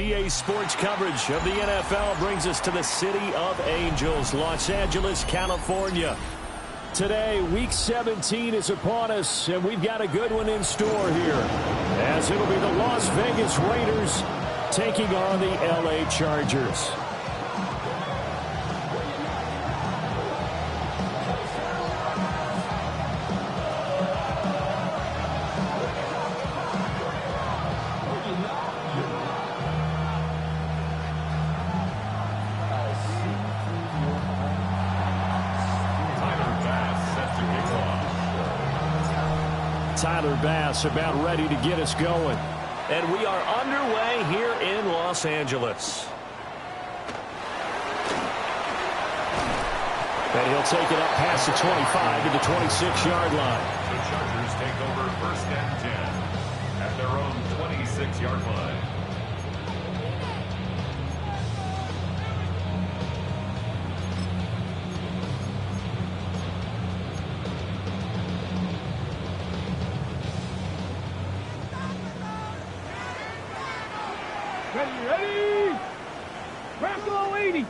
EA Sports coverage of the NFL brings us to the City of Angels, Los Angeles, California. Today, Week 17 is upon us, and we've got a good one in store here, as it'll be the Las Vegas Raiders taking on the LA Chargers. Tyler Bass about ready to get us going. And we are underway here in Los Angeles. And he'll take it up past the 25 to the 26-yard line. The Chargers take over 1st and 10 at their own 26-yard line. Ready? Bracco 80.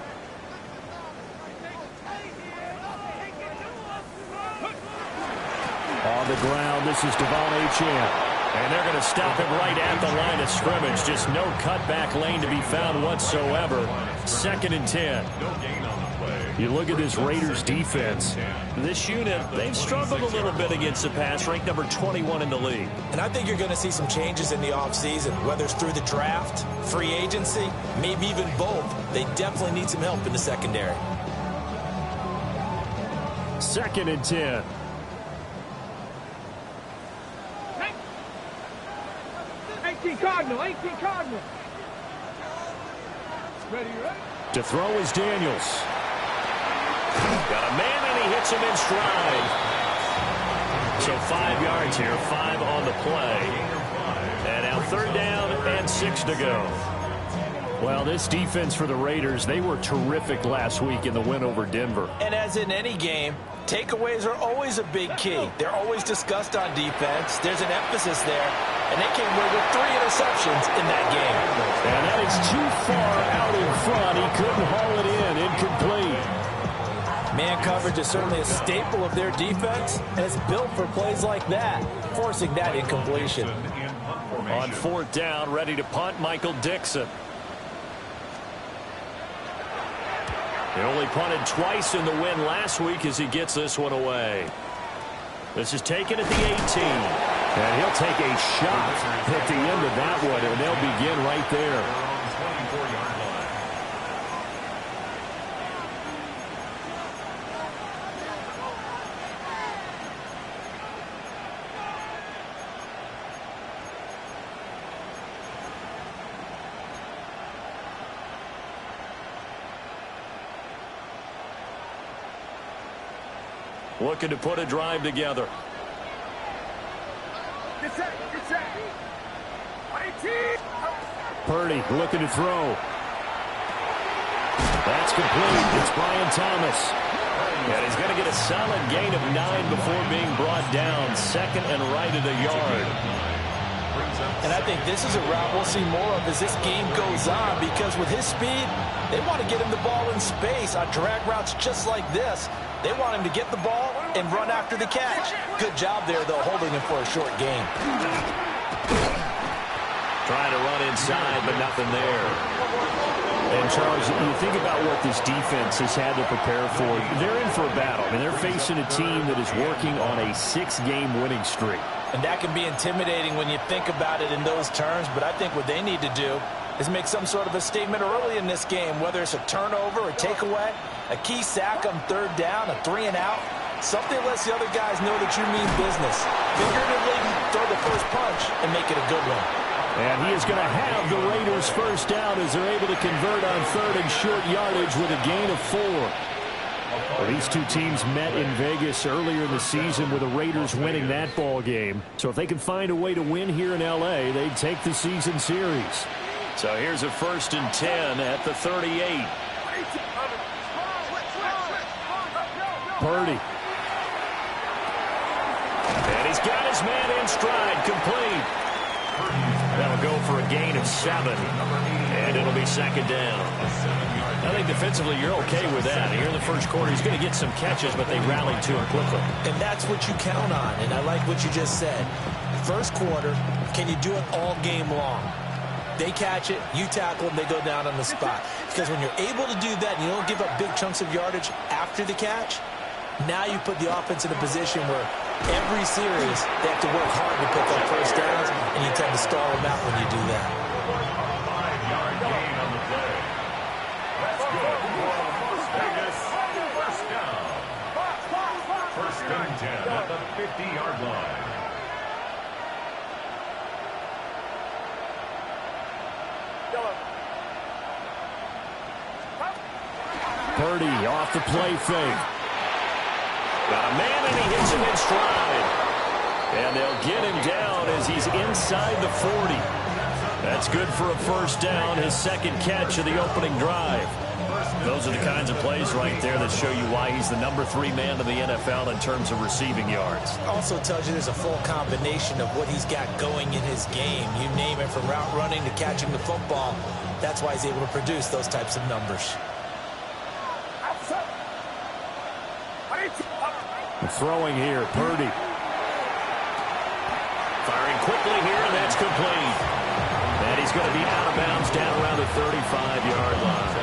On the ground, this is Devon Achane. And they're going to stop him right at the line of scrimmage. Just no cutback lane to be found whatsoever. 2nd and 10. No gain on the play. You look at this Raiders defense. This unit, they've struggled a little bit against the pass, ranked number 21 in the league. And I think you're going to see some changes in the offseason, whether it's through the draft, free agency, maybe even both. They definitely need some help in the secondary. 2nd and 10. 18 Cardinal. Ready? To throw is Daniels. Got a man, and he hits him in stride. So 5 yards here, 5 on the play. And now 3rd down and 6 to go. Well, this defense for the Raiders, they were terrific last week in the win over Denver. And as in any game, takeaways are always a big key. They're always discussed on defense. There's an emphasis there. And they came away with 3 interceptions in that game. And that is too far out in front. He couldn't haul it in. Incomplete. Man coverage is certainly a staple of their defense, and it's built for plays like that, forcing that incompletion. On 4th down, ready to punt, Michael Dixon. He only punted twice in the win last week as he gets this one away. This is taken at the 18. And he'll take a shot at the end of that one, and they'll begin right there. Looking to put a drive together. Purdy looking to throw. That's complete. It's Brian Thomas. And he's going to get a solid gain of 9 before being brought down. 2nd and right at a yard. And I think this is a route we'll see more of as this game goes on, because with his speed, they want to get him the ball in space on drag routes just like this. They want him to get the ball and run after the catch. Good job there, though, holding him for a short gain. Trying to run inside, but nothing there. And, Charles, you think about what this defense has had to prepare for. They're in for a battle. I mean, they're facing a team that is working on a 6-game winning streak. And that can be intimidating when you think about it in those terms, but I think what they need to do is make some sort of a statement early in this game, whether it's a turnover, a takeaway, a key sack on 3rd down, a 3-and-out. Something lets the other guys know that you mean business. Figuratively, throw the first punch and make it a good one. And he is going to have the Raiders first down as they're able to convert on 3rd and short yardage with a gain of 4. Well, these two teams met in Vegas earlier in the season with the Raiders winning that ball game. So if they can find a way to win here in L.A., they'd take the season series. So here's a 1st and 10 at the 38. Purdy. And he's got his man in stride, complete. That'll go for a gain of 7, and it'll be second down. I think defensively you're okay with that. Here in the first quarter, he's going to get some catches, but they rallied to him quickly. And that's what you count on, and I like what you just said. First quarter, can you do it all game long? They catch it, you tackle them, they go down on the spot. Because when you're able to do that and you don't give up big chunks of yardage after the catch, now you put the offense in a position where every series they have to work hard to pick up first downs, and you tend to stall them out when you do that. 5-yard gain on the play. That's good. Vegas, first down. First and 10 at the 50-yard line. Purdy off the play fake. Got a man, and he hits him in stride. And they'll get him down as he's inside the 40. That's good for a first down, his second catch of the opening drive. Those are the kinds of plays right there that show you why he's the number 3 man in the NFL in terms of receiving yards. Also tells you there's a full combination of what he's got going in his game. You name it, from route running to catching the football. That's why he's able to produce those types of numbers. Throwing here, Purdy. Firing quickly here, and that's complete. And he's going to be out of bounds down around the 35-yard line.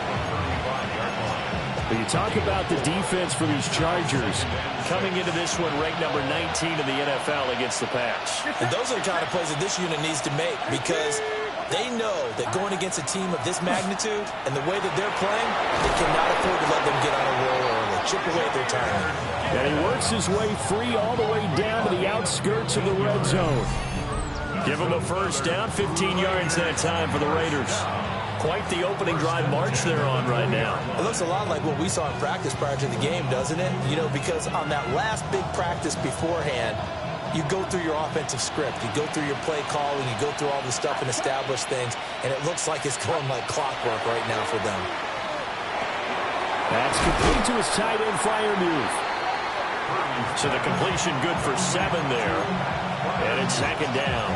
But you talk about the defense for these Chargers coming into this one ranked number 19 in the NFL against the pass. And those are the kind of plays that this unit needs to make, because they know that going against a team of this magnitude and the way that they're playing, they cannot afford to let them get on a roll early, chip away at their time. And he works his way free all the way down to the outskirts of the red zone. Give him a first down, 15 yards that time for the Raiders. Quite the opening drive march they're on right now. It looks a lot like what we saw in practice prior to the game, doesn't it? You know, because on that last big practice beforehand, you go through your offensive script. You go through your play calling. You go through all the stuff and establish things. And it looks like it's going like clockwork right now for them. That's complete to his tight end flyer move. So the completion good for 7 there. And it's second down.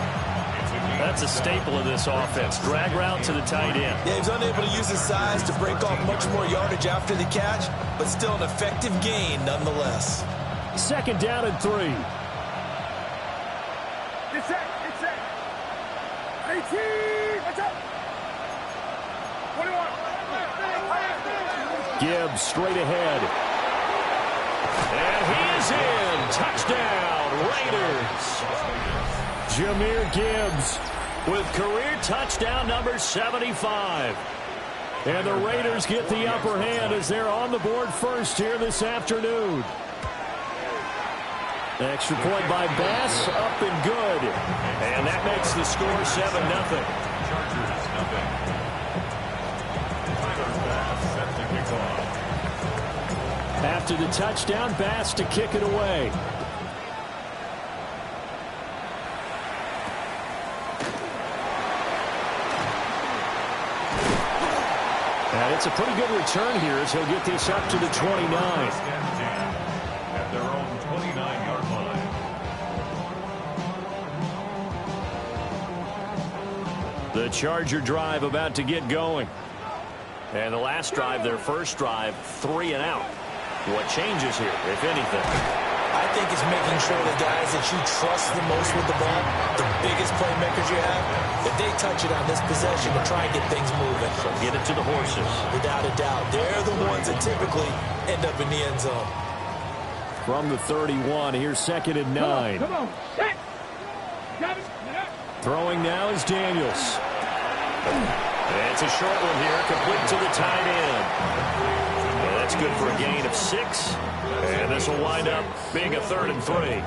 That's a staple of this offense. Drag route to the tight end. Yeah, he's unable to use his size to break off much more yardage after the catch, but still an effective gain nonetheless. Second down and 3. It's set. 18. What's up? 21. Gibbs straight ahead. And he is in. Touchdown, Raiders. Jahmyr Gibbs with career touchdown number 75. And the Raiders get the upper hand as they're on the board first here this afternoon. Extra point by Bass, up and good. And that makes the score 7-0. Chargers, nothing. Tyler Bass set to kick off. After the touchdown, Bass to kick it away. And it's a pretty good return here as he'll get this up to the 29. At their own 29-yard line. The Charger drive about to get going. And the last drive, their first drive, 3 and out. What changes here, if anything? I think it's making sure the guys that you trust the most with the ball, the biggest playmakers you have, that they touch it on this possession to try and get things moving. So get it to the horses. Without a doubt. They're the ones that typically end up in the end zone. From the 31, here's second and 9. Come on. Set. Got it. Throwing now is Daniels. And it's a short one here, complete to the tight end. And that's good for a gain of 6. And this will wind up being a 3rd and 3.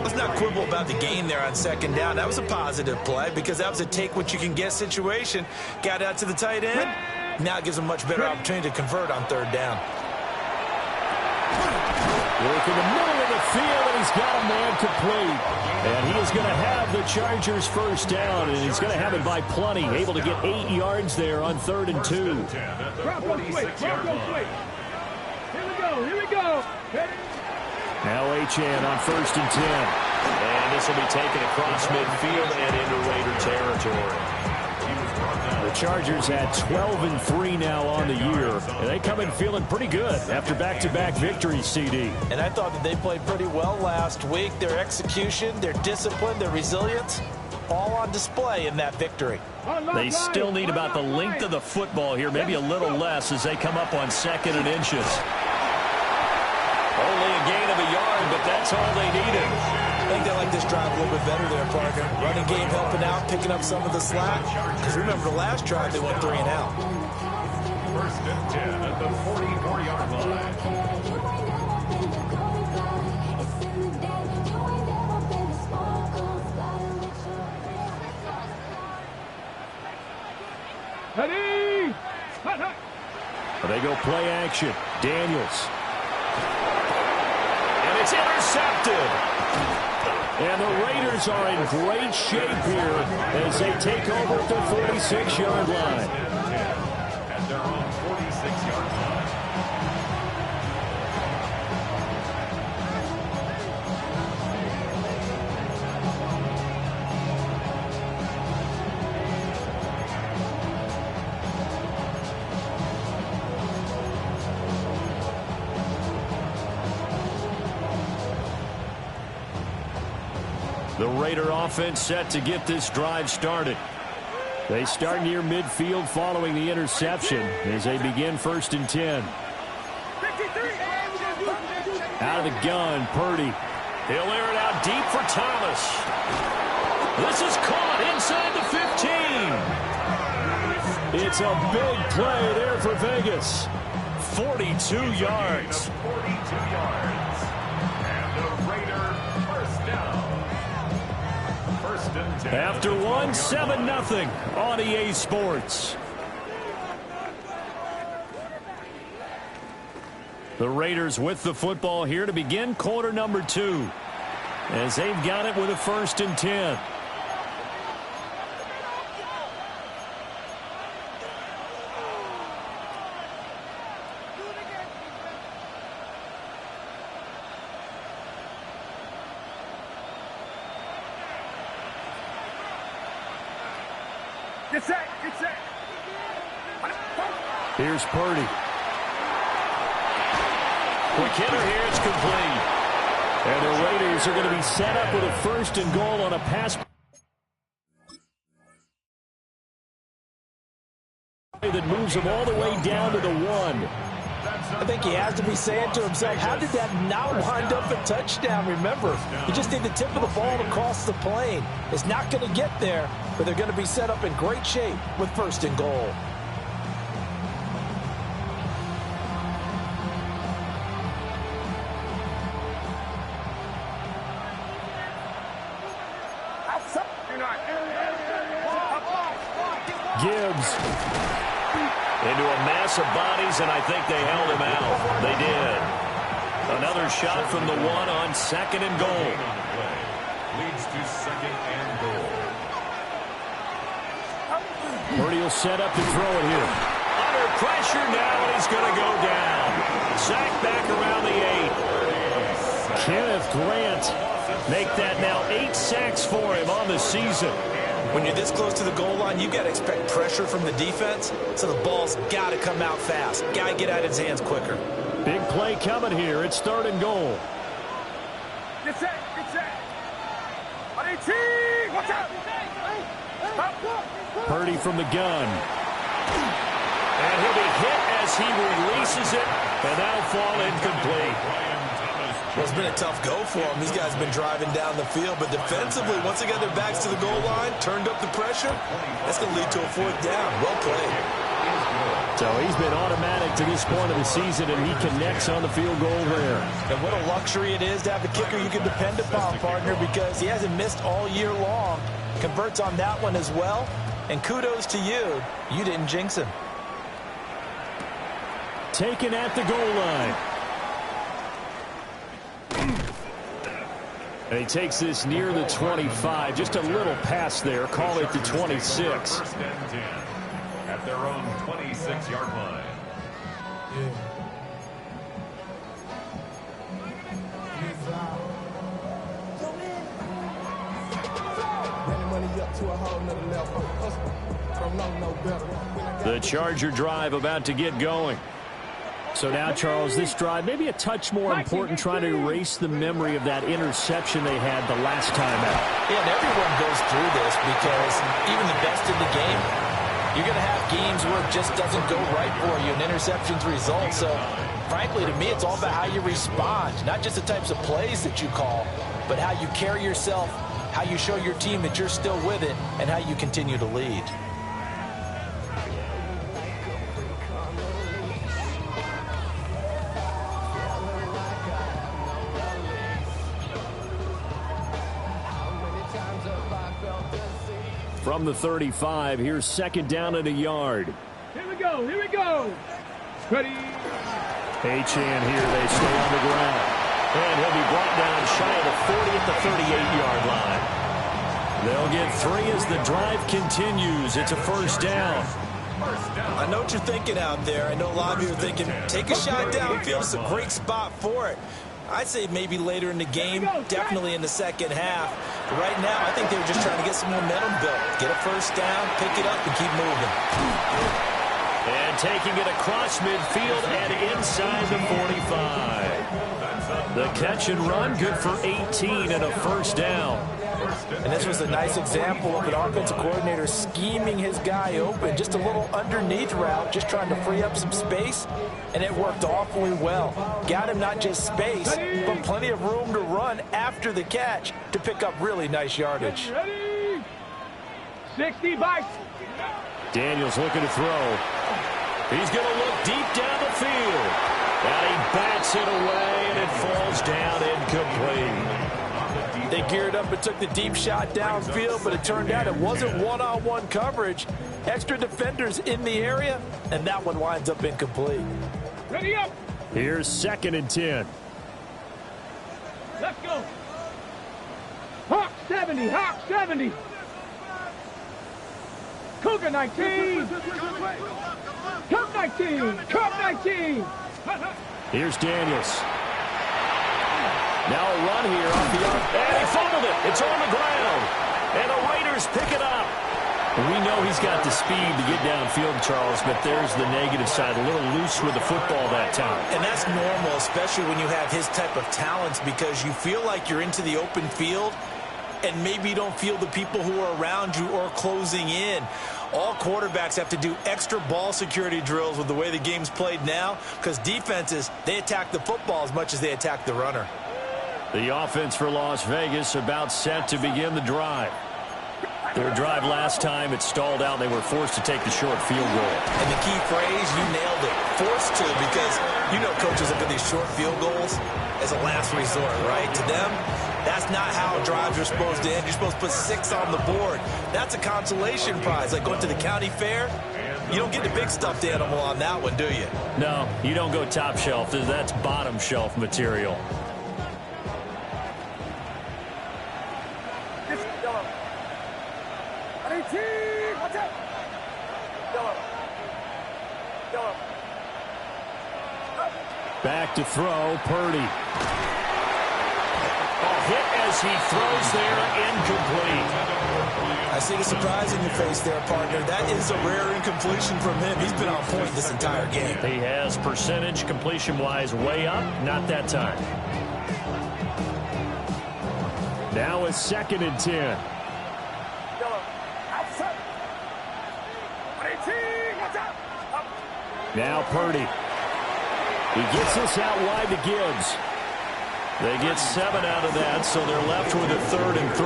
Let's not quibble about the gain there on second down. That was a positive play because that was a take-what-you-can-get situation. Got out to the tight end. Now it gives them a much better opportunity to convert on 3rd down. Work in the middle of the field, and he's got a man complete. And he is going to have the Chargers first down, and he's going to have it by plenty. Able to get 8 yards there on 3rd and 2. Bronco switch. Here we go. Now Achane on 1st and 10. And this will be taken across midfield and into Raider territory. The Chargers at 12-3 now on the year, and they come in feeling pretty good after back-to-back victories, CD. And I thought that they played pretty well last week. Their execution, their discipline, their resilience, all on display in that victory. They still need about the length of the football here, maybe a little less as they come up on 2nd and inches. Only a gain of a yard, but that's all they needed. I think they like this drive a little bit better there, partner. Running game helping out, picking up some of the slack. Because remember, the last drive they went 3 and out. 1st and 10 at the 44-yard line. Ready? They go play action. Daniels. And it's intercepted. And the Raiders are in great shape here as they take over at the 46-yard line. At their own 46-yard line. The Raider offense set to get this drive started. They start near midfield following the interception as they begin 1st and 10. Out of the gun, Purdy. He'll air it out deep for Thomas. This is caught inside the 15. It's a big play there for Vegas. 42 yards. 42 yards. And the Raider first down. 1st and 10. After one, 7-0 on EA Sports. The Raiders with the football here to begin quarter number 2. As they've got it with a 1st and 10. Get set. Get set. Here's Purdy. Quick hitter here, it's complete. And the Raiders are going to be set up with a 1st and goal on a pass that moves them all the way down to the 1. I think he has to be saying to himself, how did that not wind up a touchdown? Remember, you just need the tip of the ball to cross the plane. It's not going to get there, but they're going to be set up in great shape with 1st and goal. Gibbs into a mass of bodies, and I think they held him out. They did. Another shot from the 1 on 2nd and goal. Leads to 2nd and goal. Purdy will set up to throw it here. Under pressure now, and he's going to go down. Sacked back around the 8. Kenneth Grant make that now 8 sacks for him on the season. When you're this close to the goal line, you've got to expect pressure from the defense, so the ball's got to come out fast. Got to get out of his hands quicker. Big play coming here. It's 3rd and goal. Get set. Get set. Watch out. Purdy from the gun. And he'll be hit as he releases it, and that'll fall incomplete. Well, it's been a tough go for him. These guys have been driving down the field, but defensively, once they got their backs to the goal line, turned up the pressure, that's going to lead to a 4th down. Well played. So he's been automatic to this point of the season, and he connects on the field goal there. And what a luxury it is to have a kicker you can depend upon, partner, because he hasn't missed all year long. Converts on that one as well, and kudos to you. You didn't jinx him. Taken at the goal line. And he takes this near the 25. Just a little pass there. Call it the 26. 1st and 10 at their own 26-yard line. The Charger drive about to get going. So now, Charles, this drive maybe a touch more important, trying to erase the memory of that interception they had the last time out. Yeah, and everyone goes through this because even the best in the game, you're going to have games where it just doesn't go right for you, and interceptions result. So, frankly, to me, it's all about how you respond, not just the types of plays that you call, but how you carry yourself, how you show your team that you're still with it, and how you continue to lead. From the 35, here's second down at a yard. Here we go. Here we go. Ready. Achane here. They stay on the ground. And he'll be brought down shy of the 40 at the 38-yard line. They'll get 3 as the drive continues. It's a first down. I know what you're thinking out there. I know a lot of you are thinking, take a shot downfield. It's a great spot for it. I'd say maybe later in the game, definitely in the second half. But right now, I think they were just trying to get some momentum built. Get a first down, pick it up, and keep moving. And taking it across midfield and inside the 45. The catch and run, good for 18 and a first down. And this was a nice example of an offensive coordinator scheming his guy open. Just a little underneath route, just trying to free up some space, and it worked awfully well. Got him not just space, but plenty of room to run after the catch to pick up really nice yardage. Ready. 60 bites. Daniels looking to throw. He's going to look deep down the field. And he bats it away, and it falls down incomplete. They geared up and took the deep shot downfield, but it turned out it wasn't one-on-one coverage. Extra defenders in the area, and that one winds up incomplete. Ready up. Here's second and 10. Let's go. Hawk 70. Hawk 70. Cougar 19. Cup 19. Cup 19. Here's Daniels. Now a run here off the arm. And he fumbled it. It's on the ground. And the Raiders pick it up. We know he's got the speed to get downfield, Charles, but there's the negative side. A little loose with the football that time. And that's normal, especially when you have his type of talents, because you feel like you're into the open field and maybe you don't feel the people who are around you or closing in. All quarterbacks have to do extra ball security drills with the way the game's played now, because defenses, they attack the football as much as they attack the runner. The offense for Las Vegas about set to begin the drive. Their drive last time, it stalled out. They were forced to take the short field goal. And the key phrase, you nailed it. Forced to, because you know coaches look at these short field goals as a last resort, right? To them, that's not how drives are supposed to end. You're supposed to put 6 on the board. That's a consolation prize. Like going to the county fair, you don't get the big stuffed animal on that one, do you? No, you don't go top shelf. That's bottom shelf material. Back to throw, Purdy. A hit as he throws there, incomplete. I see the surprise in your face there, partner. That is a rare incompletion from him. He's been on point this entire game. He has percentage completion-wise way up, not that time. Now it's second and 10. Now Purdy. He gets this out wide to Gibbs. They get 7 out of that, so they're left with a 3rd and 3.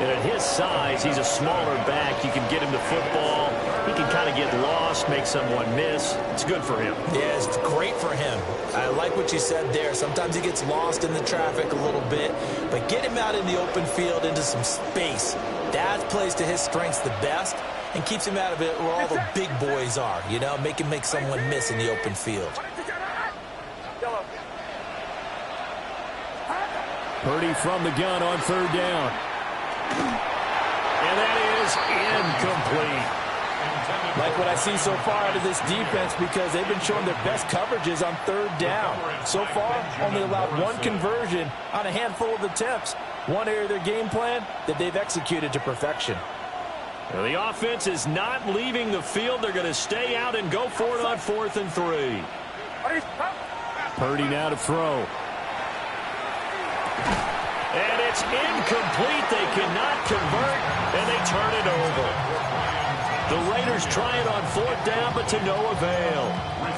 And at his size, he's a smaller back. You can get him the football. He can kind of get lost, make someone miss. It's good for him. Yeah, it's great for him. I like what you said there. Sometimes he gets lost in the traffic a little bit, but get him out in the open field into some space. That plays to his strengths the best and keeps him out of it where all the big boys are, you know, make him make someone miss in the open field. Purdy from the gun on 3rd down. And that is incomplete. Like what I see so far out of this defense, because they've been showing their best coverages on 3rd down. So far, only allowed 1 conversion on a handful of attempts. One area of their game plan that they've executed to perfection. Well, the offense is not leaving the field. They're going to stay out and go for it on 4th and 3. Purdy now to throw. And it's incomplete. They cannot convert, and they turn it over. The Raiders try it on 4th down, but to no avail.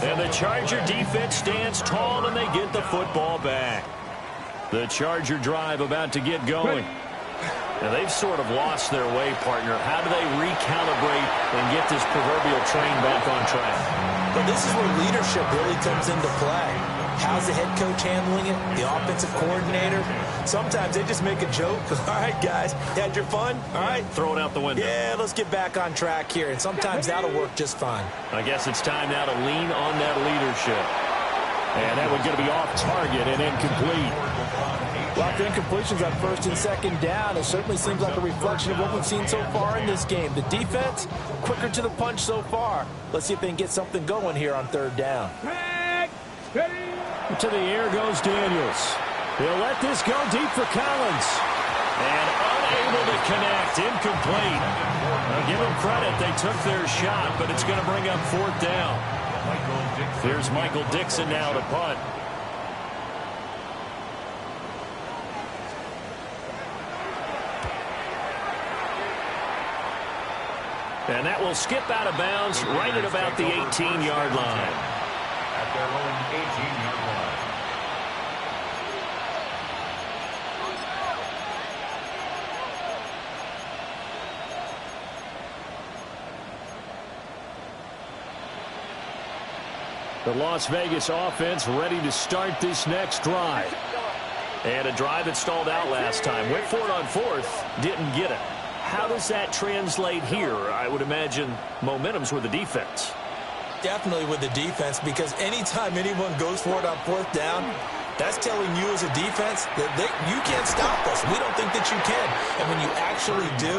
And the Charger defense stands tall, and they get the football back. The Charger drive about to get going. Now, they've sort of lost their way, partner. How do they recalibrate and get this proverbial train back on track? But this is where leadership really comes into play. How's the head coach handling it? The offensive coordinator? Sometimes they just make a joke. All right, guys, you had your fun? All right. Throw it out the window. Yeah, let's get back on track here. And sometimes that'll work just fine. I guess it's time now to lean on that leadership. And that one's going to be off target and incomplete. Well, the incompletions on 1st and 2nd down, it certainly seems like a reflection of what we've seen so far in this game. The defense, quicker to the punch so far. Let's see if they can get something going here on 3rd down. To the air goes Daniels. He'll let this go deep for Collins. And unable to connect, incomplete. Now give them credit, they took their shot, but it's going to bring up 4th down. There's Michael Dixon now to punt. And that will skip out of bounds right at about the 18-yard line. At their own 18-yard line. The Las Vegas offense ready to start this next drive. And a drive that stalled out last time. Went for it on 4th, didn't get it. How does that translate here? I would imagine momentum's with the defense. Definitely with the defense, because anytime anyone goes for it on 4th down, that's telling you as a defense that you can't stop us. We don't think that you can. And when you actually do,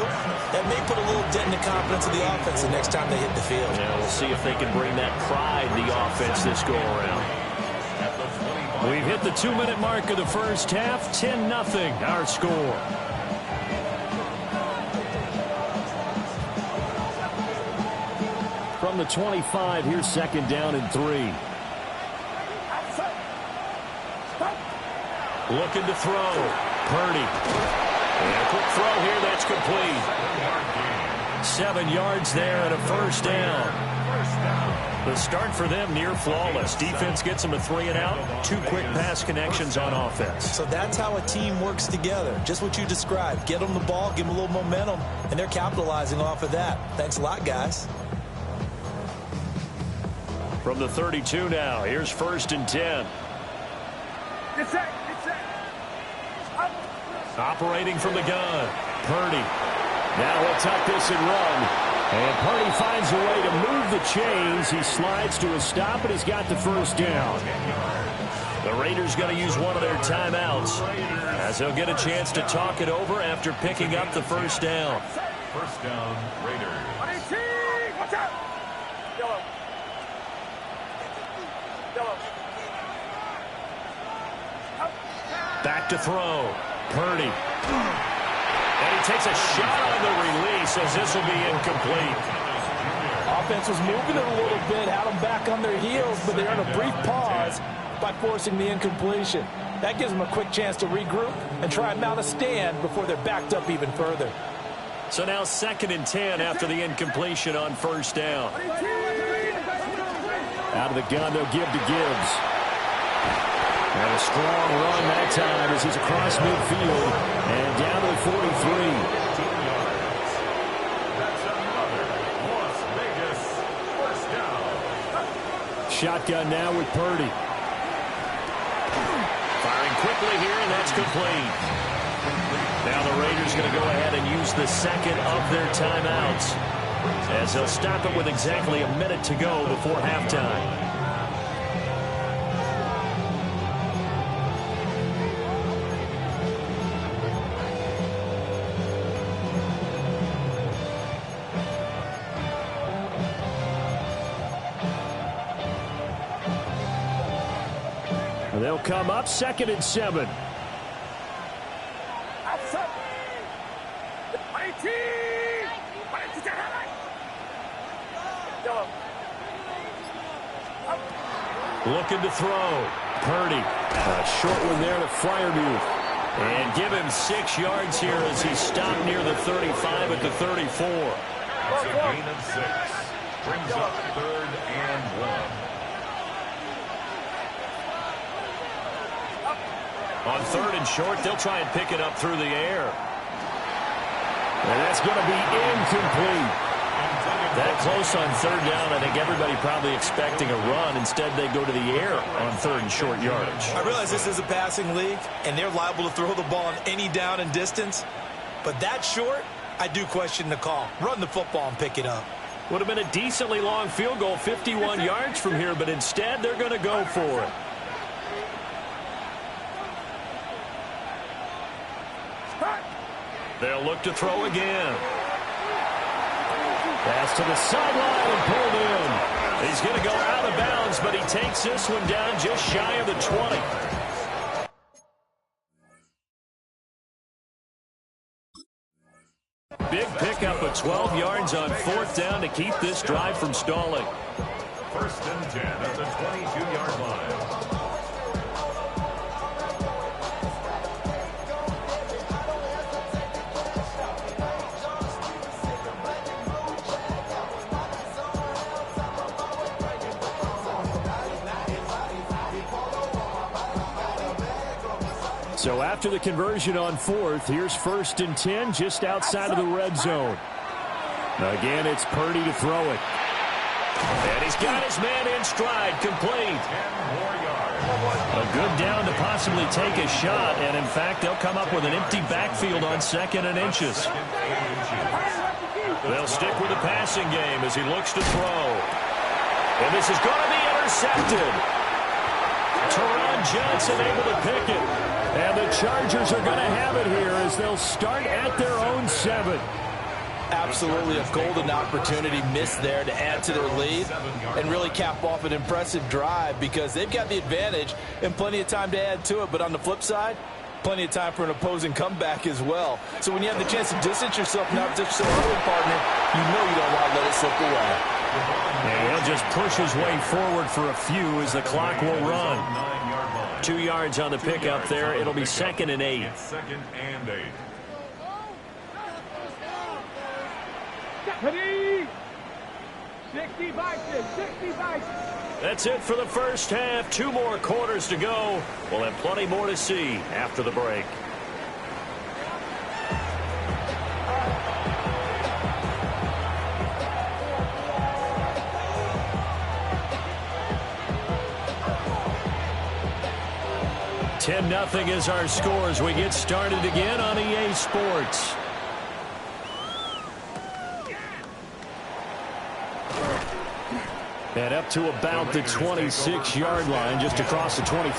that may put a little dent in the confidence of the offense the next time they hit the field. Yeah, we'll see if they can bring that pride the offense this go around. We've hit the 2-minute mark of the first half. 10-0 our score. From the 25, here's 2nd down and 3. Looking to throw. Purdy. And a quick throw here, that's complete. 7 yards there and a 1st down. The start for them near flawless. Defense gets them a 3 and out. 2 quick pass connections on offense. So that's how a team works together. Just what you described. Get them the ball, give them a little momentum, and they're capitalizing off of that. Thanks a lot, guys. From the 32 now, here's 1st and 10. Get set. Operating from the gun. Purdy. Now he'll tuck this and run. And Purdy finds a way to move the chains. He slides to a stop, and he's got the 1st down. The Raiders going to use one of their timeouts, as they'll get a chance to talk it over after picking up the 1st down. 1st down, Raiders. Watch out. Yellow. Back to throw. Purdy. And he takes a shot on the release as this will be incomplete. Offense was moving it a little bit, had them back on their heels, but they're in a brief pause by forcing the incompletion. That gives them a quick chance to regroup and try and mount a stand before they're backed up even further. So now 2nd and 10 after the incompletion on 1st down. Out of the gun, they'll give to Gibbs. And a strong run that time as he's across midfield and down to the 43. That's another Las Vegas 1st down. Shotgun now with Purdy. Firing quickly here, and that's complete. Now the Raiders going to go ahead and use the 2nd of their timeouts, as they'll stop it with exactly a minute to go before halftime. They'll come up 2nd and 7. Looking to throw. Purdy. A short one there to Freiermuth. And give him 6 yards here as he's stopped near the 35 at the 34. It's a gain of 6. Brings up 3rd and 1. On 3rd and short, they'll try and pick it up through the air. And that's going to be incomplete. That close on 3rd down, I think everybody probably expecting a run. Instead, they go to the air on 3rd and short yardage. I realize this is a passing league, and they're liable to throw the ball on any down and distance. But that short, I do question the call. Run the football and pick it up. Would have been a decently long field goal, 51 yards from here, but instead they're going to go for it. They'll look to throw again. Pass to the sideline and pulled in. He's going to go out of bounds, but he takes this one down just shy of the 20. Big pickup of 12 yards on 4th down to keep this drive from stalling. 1st and 10 at the 22-yard line. So after the conversion on 4th, here's 1st and 10 just outside of the red zone. Again, it's Purdy to throw it. And he's got his man in stride, complete. 10 more yards. A good down to possibly take a shot, and in fact, they'll come up with an empty backfield on 2nd and inches. They'll stick with the passing game as he looks to throw. And this is going to be intercepted. Teron Johnson able to pick it. And the Chargers are going to have it here as they'll start at their own 7. Absolutely a golden opportunity missed there to add to their lead and really cap off an impressive drive because they've got the advantage and plenty of time to add to it. But on the flip side, plenty of time for an opposing comeback as well. So when you have the chance to distance yourself from that position so early, partner, you know you don't want to let it slip away. And he'll just push his way forward for a few as the clock will run. 2 yards on the pickup there. It'll be 2nd and 8. 2nd and 8. 60 Vikings, 60 Vikings. That's it for the first half. 2 more quarters to go. We'll have plenty more to see after the break. Nothing is our score as we get started again on EA Sports. And up to about the 26-yard line, just across the 25.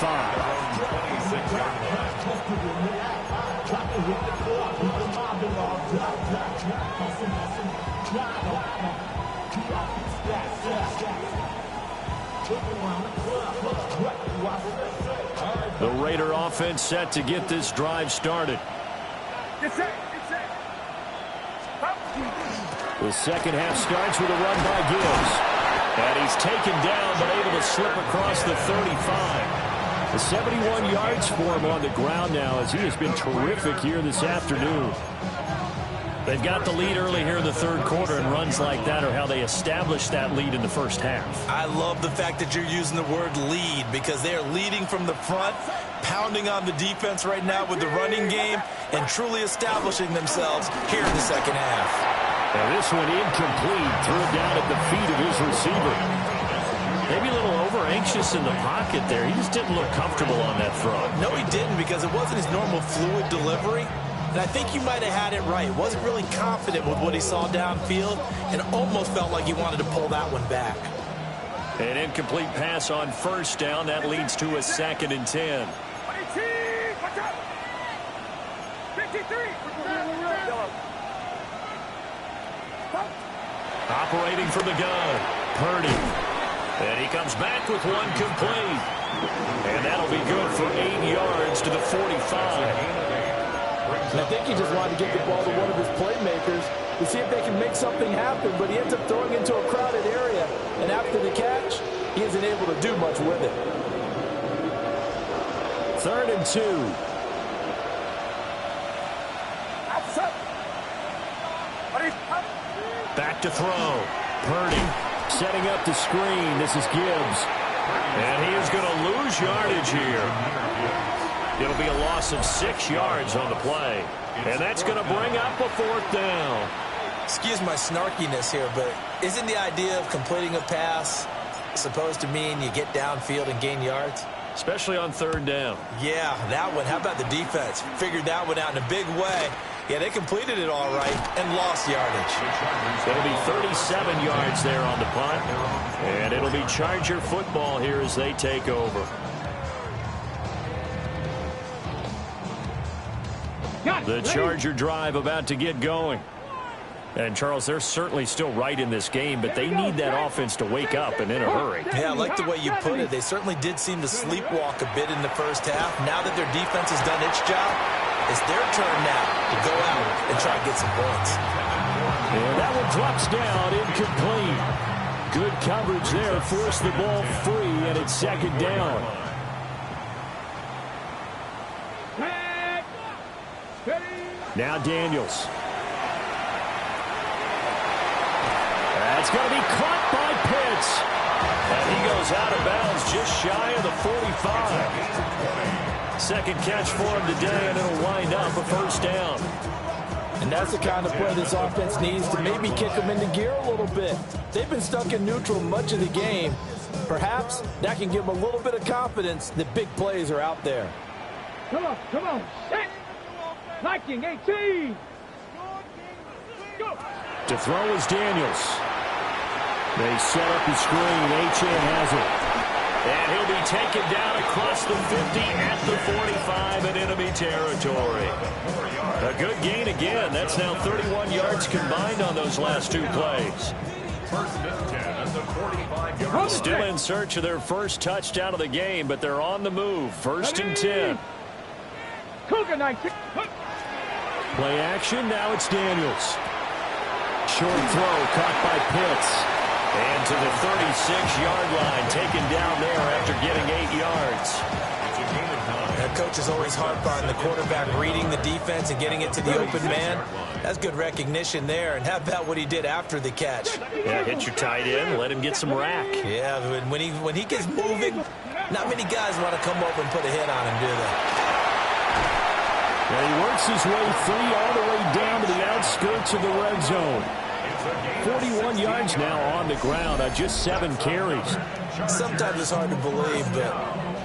The Raider offense set to get this drive started. The second half starts with a run by Gibbs. And he's taken down but able to slip across the 35. The 71 yards for him on the ground now as he has been terrific here this afternoon. They've got the lead early here in the 3rd quarter, and runs like that are how they established that lead in the first half. I love the fact that you're using the word lead because they are leading from the front, pounding on the defense right now with the running game, and truly establishing themselves here in the second half. And this one incomplete, threw it down at the feet of his receiver. Maybe a little over-anxious in the pocket there. He just didn't look comfortable on that throw. No, he didn't because it wasn't his normal fluid delivery. And I think you might have had it right. Wasn't really confident with what he saw downfield and almost felt like he wanted to pull that one back. An incomplete pass on 1st down. That leads to a 2nd and 10. 53. Operating from the gun, Purdy. And he comes back with one complete. And that'll be good for 8 yards to the 45. And I think he just wanted to get the ball to one of his playmakers to see if they can make something happen, but he ends up throwing into a crowded area. And after the catch, he isn't able to do much with it. 3rd and 2. Back to throw. Purdy setting up the screen. This is Gibbs. And he is going to lose yardage here. It'll be a loss of 6 yards on the play. And that's going to bring up a 4th down. Excuse my snarkiness here, but isn't the idea of completing a pass supposed to mean you get downfield and gain yards? Especially on 3rd down. Yeah, that one. How about the defense? Figured that one out in a big way. Yeah, they completed it all right and lost yardage. It'll be 37 yards there on the punt. And it'll be Charger football here as they take over. The Charger drive about to get going. And, Charles, they're certainly still right in this game, but they need that offense to wake up and in a hurry. Yeah, I like the way you put it. They certainly did seem to sleepwalk a bit in the first half. Now that their defense has done its job, it's their turn now to go out and try to get some points. And that one drops down, incomplete. Good coverage there, forced the ball free, and it's 2nd down. Now Daniels. That's going to be caught by Pitts. And he goes out of bounds just shy of the 45. 2nd catch for him today, and it'll wind up a 1st down. And that's the kind of play this offense needs to maybe kick them into gear a little bit. They've been stuck in neutral much of the game. Perhaps that can give them a little bit of confidence that big plays are out there. Come on, set. Liking 18. Go. To throw is Daniels. They set up the screen. Achane has it. And he'll be taken down across the 50 at the 45 in enemy territory. A good gain again. That's now 31 yards combined on those last 2 plays. 1st and 10 at the 45-yard. Still in search of their first touchdown of the game, but they're on the move. 1st and 10. Cougar 19. Play action. Now it's Daniels. Short throw caught by Pitts. And to the 36-yard line, taken down there after getting 8 yards. That coach is always hard on the quarterback reading the defense and getting it to the open man. That's good recognition there. And how about what he did after the catch? Yeah, hit your tight end, let him get some rack. Yeah, when he gets moving, not many guys want to come over and put a hit on him, do they? And he works his way free all the way down to the outskirts of the red zone. 41 yards now on the ground on just 7 carries. Sometimes it's hard to believe, but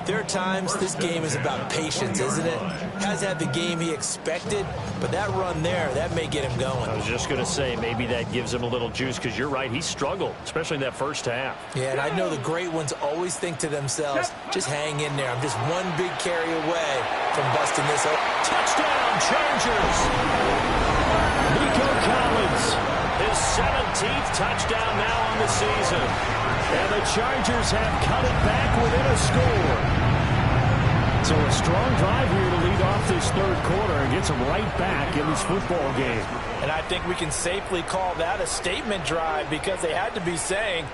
there are times this game is about patience, isn't it? Has had the game he expected, but that run there, that may get him going. I was just going to say, maybe that gives him a little juice, because you're right, he struggled, especially in that first half. Yeah, and I know the great ones always think to themselves, just hang in there. I'm just one big carry away from busting this up. Touchdown, Chargers! Nico Collins, his 17th touchdown now on the season. And the Chargers have cut it back within a score. So a strong drive here to lead off this 3rd quarter and gets them right back in this football game. And I think we can safely call that a statement drive, because they had to be saying,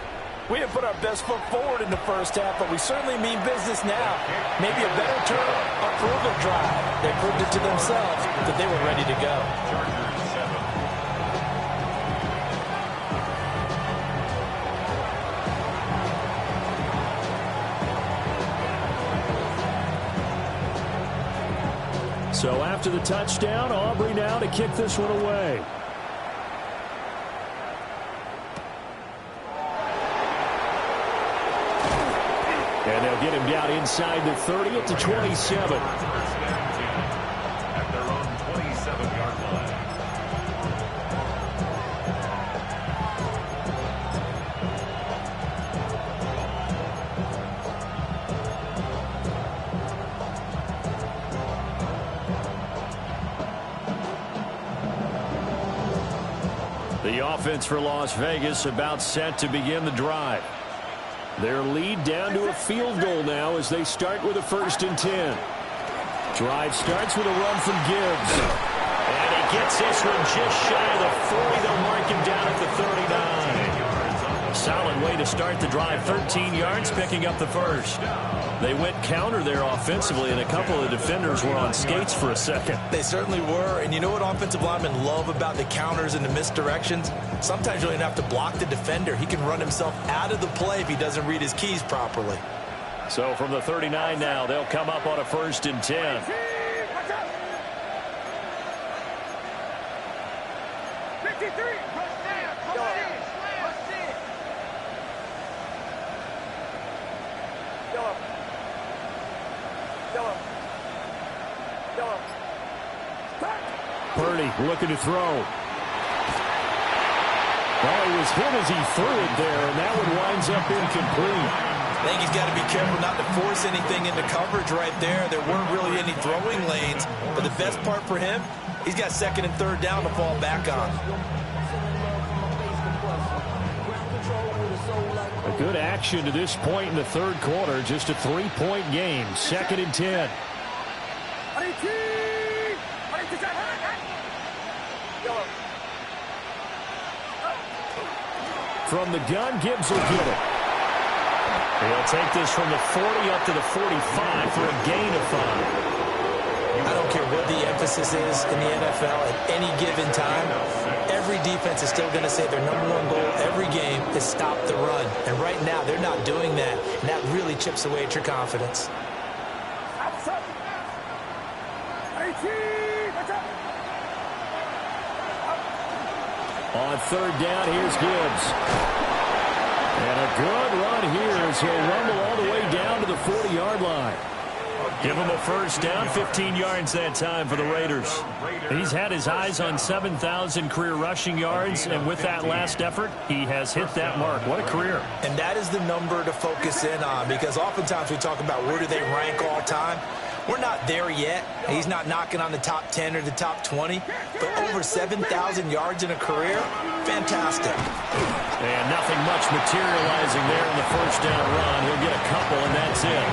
we didn't put our best foot forward in the first half, but we certainly mean business now. Maybe a better term, a proven drive. They proved it to themselves that they were ready to go. So after the touchdown, Aubrey now to kick this one away. And they'll get him down inside the 30 at the 27. At their own 27-yard line. The offense for Las Vegas about set to begin the drive. Their lead down to a field goal now as they start with a 1st and 10. Drive starts with a run from Gibbs. And he gets this one just shy of the 40. They'll mark him down at the 39. Solid way to start the drive. 13 yards, picking up the first. They went counter there offensively, and a couple of defenders were on skates for a second. They certainly were, and you know what offensive linemen love about the counters and the misdirections? Sometimes you don't even have to block the defender. He can run himself out of the play if he doesn't read his keys properly. So from the 39 now, they'll come up on a 1st and 10. 53. Purdy looking to throw. Well, he was hit as he threw it there, and that one winds up incomplete. I think he's got to be careful not to force anything into coverage right there. There weren't really any throwing lanes, but the best part for him, he's got 2nd and 3rd down to fall back on. A good action to this point in the 3rd quarter. Just a 3-point game. 2nd and 10. From the gun, Gibbs will get it. He'll take this from the 40 up to the 45 for a gain of 5. I don't care what the emphasis is in the NFL at any given time. Every defense is still going to say their #1 goal every game is stop the run. And right now, they're not doing that. And that really chips away at your confidence. On 3rd down, here's Gibbs. And a good run here as he'll rumble all the way down to the 40-yard line. Give him a 1st down, 15 yards that time for the Raiders. He's had his eyes on 7,000 career rushing yards, and with that last effort, he has hit that mark. What a career. And that is the number to focus in on, because oftentimes we talk about where do they rank all time. We're not there yet. He's not knocking on the top 10 or the top 20, but over 7,000 yards in a career, fantastic. And nothing much materializing there in the 1st down run. He'll get a couple, and that's it.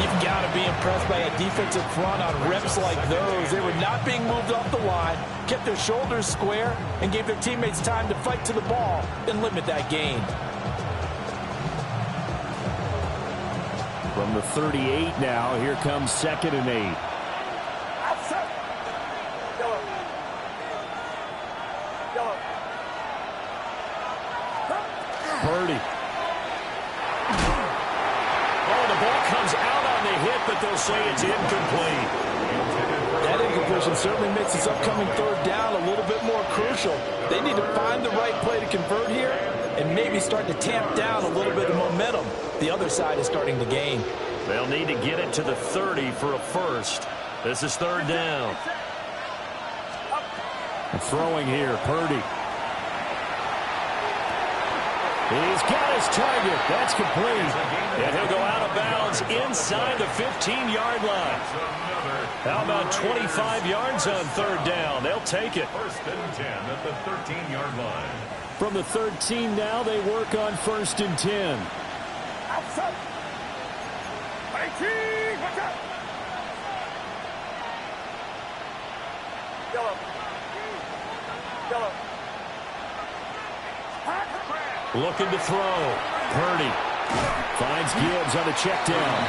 You've got to be impressed by a defensive front on reps like those. They were not being moved off the line, kept their shoulders square, and gave their teammates time to fight to the ball and limit that gain. From the 38 now, here comes 2nd and 8. Purdy. Oh, the ball comes out on the hit, but they'll say it's incomplete. That incompletion certainly makes this upcoming 3rd down a little bit more crucial. They need to find the right play to convert here and maybe start to tamp down a little bit of momentum. The other side is starting to gain. They'll need to get it to the 30 for a 1st. This is 3rd down. And throwing here, Purdy. He's got his target. That's complete. And he'll go out of bounds inside the 15-yard line. How about 25 yards on 3rd down? They'll take it. 1st and 10 at the 13-yard line. From the 13 now, they work on 1st and 10. Looking to throw. Purdy finds Gibbs on a check down.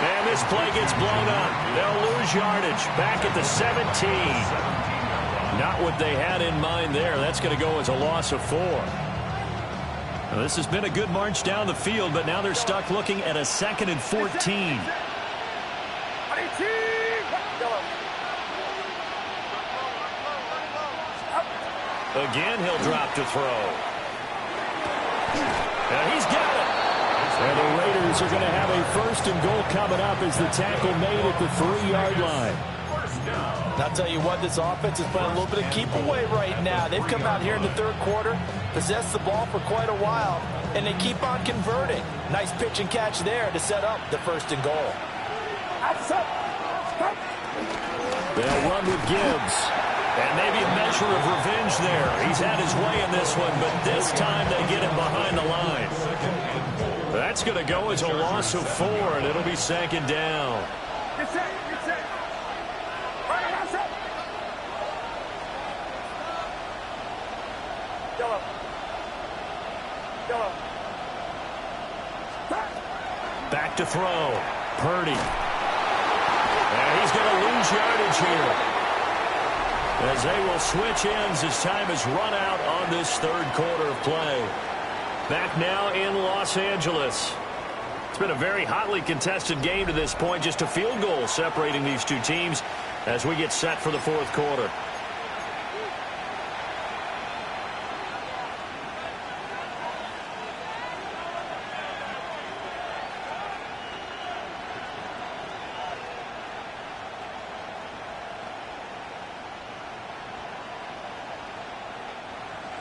And this play gets blown up. They'll lose yardage back at the 17. Not what they had in mind there. That's going to go as a loss of 4. Now, this has been a good march down the field, but now they're stuck looking at a 2nd and 14. Again, he'll drop to throw. And he's got it. And the Raiders are going to have a 1st and goal coming up as the tackle made at the 3-yard line. And I'll tell you what, this offense is playing a little bit of keep away right now. They've come out here in the 3rd quarter, possessed the ball for quite a while, and they keep on converting. Nice pitch and catch there to set up the 1st and goal. They'll run with Gibbs. And maybe a measure of revenge there. He's had his way in this one, but this time they get him behind the line. That's going to go as a loss of 4, and it'll be 2nd down. Back to throw. Purdy. And he's going to lose yardage here, as they will switch ends as time has run out on this third quarter of play. Back now in Los Angeles. It's been a very hotly contested game to this point. Just a field goal separating these two teams as we get set for the fourth quarter.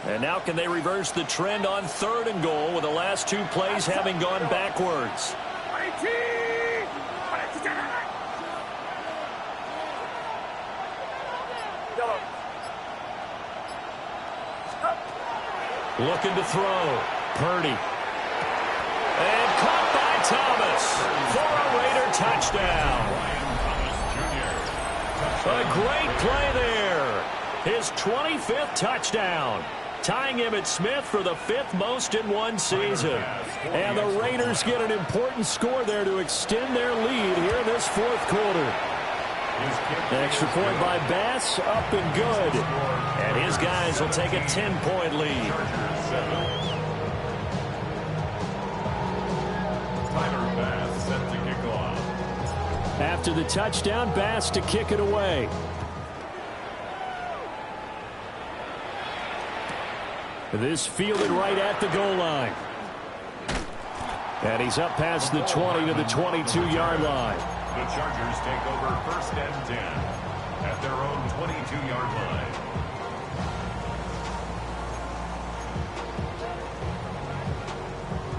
And now can they reverse the trend on third and goal with the last two plays having gone backwards? Looking to throw. Purdy. And caught by Thomas for a Raider touchdown. A great play there. His 25th touchdown, tying Emmitt Smith for the 5th most in one season. And the Raiders get an important score there to extend their lead here in this fourth quarter. Extra point by Bass, up and good. And his guys will take a 10-point lead. Tyler Bass set to kick off. After the touchdown, Bass to kick it away. This fielded right at the goal line. And he's up past the 20 to the 22-yard line. The Chargers take over 1st and 10 at their own 22-yard line.